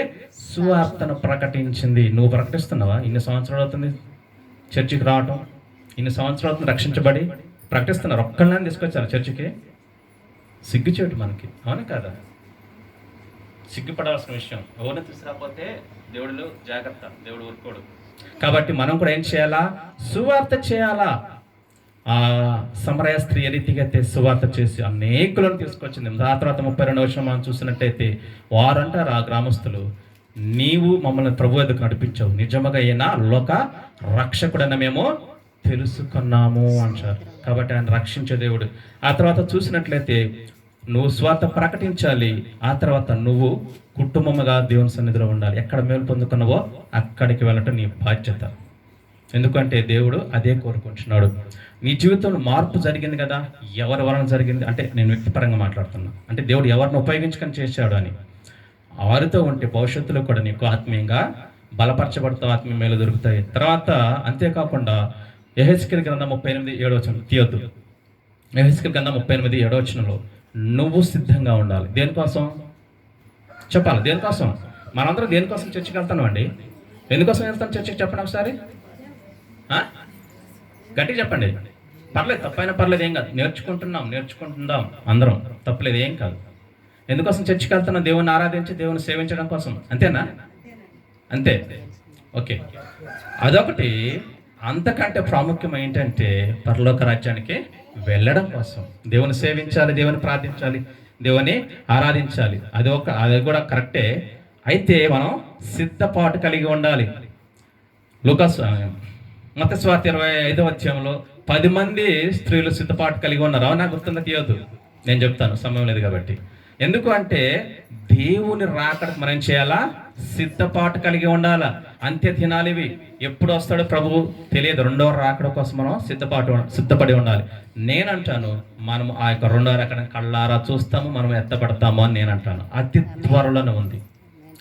సువార్తను ప్రకటించింది. నువ్వు ప్రకటిస్తున్నావా? ఇన్ని సంవత్సరాలు అవుతుంది చర్చికి రావటం, ఇన్ని సంవత్సరాలు అవుతుంది రక్షించబడి ప్రకటిస్తున్నారు. ఒక్కళ్ళని తీసుకొచ్చారు చర్చికి? సిగ్గుచేటు మనకి, అవును కదా? సిగ్గుపడాల్సిన విషయం. ఎవరిని తీసుకురాకపోతే దేవుడు జాగ్రత్త, దేవుడు ఊరుకోడు. కాబట్టి మనం కూడా ఏం చేయాలా? సువార్త చేయాలా. ఆ సమరయ స్త్రీ ఏ రీతిగా అయితే సువార్త చేసి అనేకులను తీసుకొచ్చింది. ఆ తర్వాత 32 మనం చూసినట్టయితే వారంటారు ఆ గ్రామస్తులు, నీవు మమ్మల్ని ప్రభు ఎదుకు నడిపించావు, నిజముగా అయినా లోక రక్షకుడన్న మేము తెలుసుకున్నాము అంటారు. కాబట్టి ఆయన రక్షించే దేవుడు. ఆ తర్వాత చూసినట్లయితే నువ్వు స్వార్థ ప్రకటించాలి. ఆ తర్వాత నువ్వు కుటుంబముగా దేవుని సన్నిధిలో ఉండాలి. ఎక్కడ మేలు పొందుకున్నావో అక్కడికి వెళ్ళటం నీ బాధ్యత. ఎందుకంటే దేవుడు అదే కోరుకుంటున్నాడు. నీ జీవితంలో మార్పు జరిగింది కదా, ఎవరి వలన జరిగింది అంటే నేను వ్యక్తిపరంగా మాట్లాడుతున్నా. అంటే దేవుడు ఎవరిని ఉపయోగించుకొని చేశాడు అని. వారితో ఉంటే భవిష్యత్తులో కూడా నీకు ఆత్మీయంగా బలపరచబడతావు, ఆత్మీయ మేలు దొరుకుతాయి. తర్వాత అంతేకాకుండా యెహెజ్కేలు గ్రంథం 38:7 తీయొద్దు. యెహెజ్కేలు గ్రంథం 38:7 నువ్వు సిద్ధంగా ఉండాలి. దేనికోసం? చెప్పాలి. దేనికోసం? మనందరం దేనికోసం చర్చికి వెళ్తాం అండి? ఎందుకోసం వెళ్తాం చర్చికి? చెప్పండి ఒకసారి. గట్టిగా చెప్పండి. పర్లేదు, తప్పైనా పర్లేదు, ఏం కాదు. నేర్చుకుంటుందాం అందరం, తప్పలేదు, ఏం కాదు. ఎందుకోసం చర్చికి వెళ్తున్నాం? దేవుని ఆరాధించి దేవుని సేవించడం కోసం, అంతేనా? అంతే, ఓకే. అదొకటి. అంతకంటే ప్రాముఖ్యం ఏంటంటే పరలోక రాజ్యానికి వెళ్ళడం కోసం. దేవుని సేవించాలి, దేవుని ప్రార్థించాలి, దేవుని ఆరాధించాలి. అది కూడా కరెక్టే. అయితే మనం సిద్ధపాటు కలిగి ఉండాలి. మత్తయి సువార్త 25వ అధ్యాయంలో 10 మంది స్త్రీలు సిద్ధపాటు కలిగి ఉన్నారు. అవునా? గుర్తుందా? తీయొద్దు, నేను చెప్తాను, సమయం లేదు కాబట్టి. ఎందుకు అంటే దేవుని రాకడకు మనం చేయాలా? సిద్ధపాటు కలిగి ఉండాలా. అంత్య దినాలు ఇవి. ఎప్పుడు వస్తాడో ప్రభువు తెలియదు. రెండవ రాకడ కోసం మనం సిద్ధపడి ఉండాలి. నేనంటాను, మనం ఆ యొక్క రెండవ రాకడ కళ్ళారా చూస్తాము, మనం ఎత్తపడతాము అని నేనంటాను. అతి త్వరలోనే ఉంది.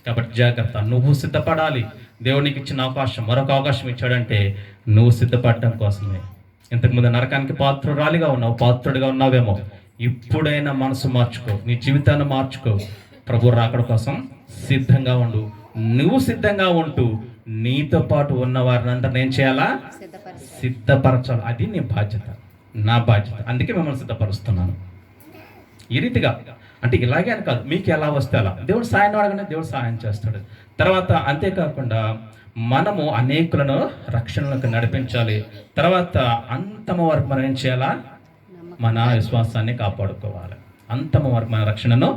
కాబట్టి జాగ్రత్త, నువ్వు సిద్ధపడాలి. దేవునికి ఇచ్చిన అవకాశం, మరొక అవకాశం ఇచ్చాడంటే నువ్వు సిద్ధపడటం కోసమే. ఇంతకుముందు నరకానికి పాత్రుడిగా ఉన్నావేమో. ఇప్పుడైనా మనసు మార్చుకో, నీ జీవితాన్ని మార్చుకో. ప్రభు రాకడ కోసం సిద్ధంగా ఉండు. నువ్వు సిద్ధంగా ఉంటూ నీతో పాటు ఉన్న వారిని అంతా నేను చేయాలా? సిద్ధపరచాలి. అది నీ బాధ్యత, నా బాధ్యత. అందుకే మిమ్మల్ని సిద్ధపరుస్తున్నాను. ఈ రీతిగా అంటే ఇలాగే అని కాదు, మీకు ఎలా వస్తే అలా. దేవుడు సాయం అడగనే దేవుడు సాయం చేస్తాడు. తర్వాత అంతేకాకుండా మనము అనేకులను రక్షణలకు నడిపించాలి. తర్వాత అంతమ వరకు మనం ఏం చేయాలా? మన విశ్వాసాన్ని కాపాడుకోవాలి. అంతమ వరకు మన రక్షణను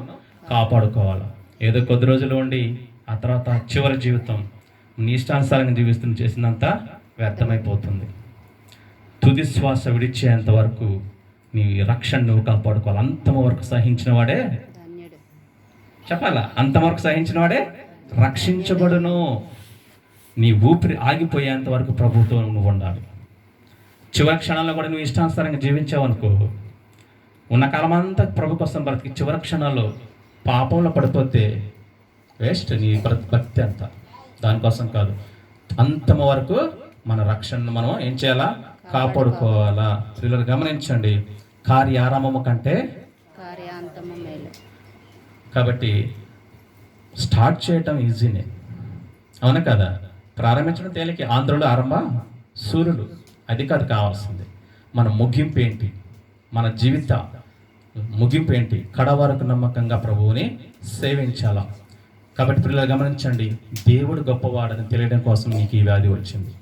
కాపాడుకోవాలి. ఏదో కొద్ది రోజులు ఉండి ఆ తర్వాత చివరి జీవితం నీ ఇష్టానుసారంగా జీవితం చేసినంత వ్యర్థమైపోతుంది. తుది శ్వాస విడిచేంత వరకు నీ రక్షణ నువ్వు కాపాడుకోవాలి. అంతమ వరకు సహించిన వాడే, చెప్పాలా, అంతవరకు సహించిన వాడే రక్షించబడును. నీ ఊపిరి ఆగిపోయేంత వరకు ప్రభుతో నువ్వు ఉండాలి. చివరి క్షణాల్లో కూడా నువ్వు ఇష్టానుసారంగా జీవించావనుకో, ఉన్న కాలం అంతా ప్రభు కోసం బ్రతికి చివరి క్షణాల్లో పాపంలో పడిపోతే వేస్ట్ నీ భక్తి అంతా. దానికోసం కాదు, అంతమ వరకు మన రక్షణను మనం ఏం చేయాలా? కాపాడుకోవాలా. పిల్లలు గమనించండి, కార్యారంభము కంటే కార్యాంతము మేలు. కాబట్టి స్టార్ట్ చేయటం ఈజీనే, అవునా కదా? ప్రారంభించడం తేలికే. ఆంధ్రులు ఆరంభ సూర్యుడు. అది కాదు కావాల్సింది. మన ముగింపు ఏంటి? మన జీవిత ముగింపు ఏంటి? కడ వరకు నమ్మకంగా ప్రభువుని సేవించాలా. కాబట్టి పిల్లలు గమనించండి, దేవుడు గొప్పవాడని తెలియడం కోసం నీకు ఈ వ్యాధి వచ్చింది.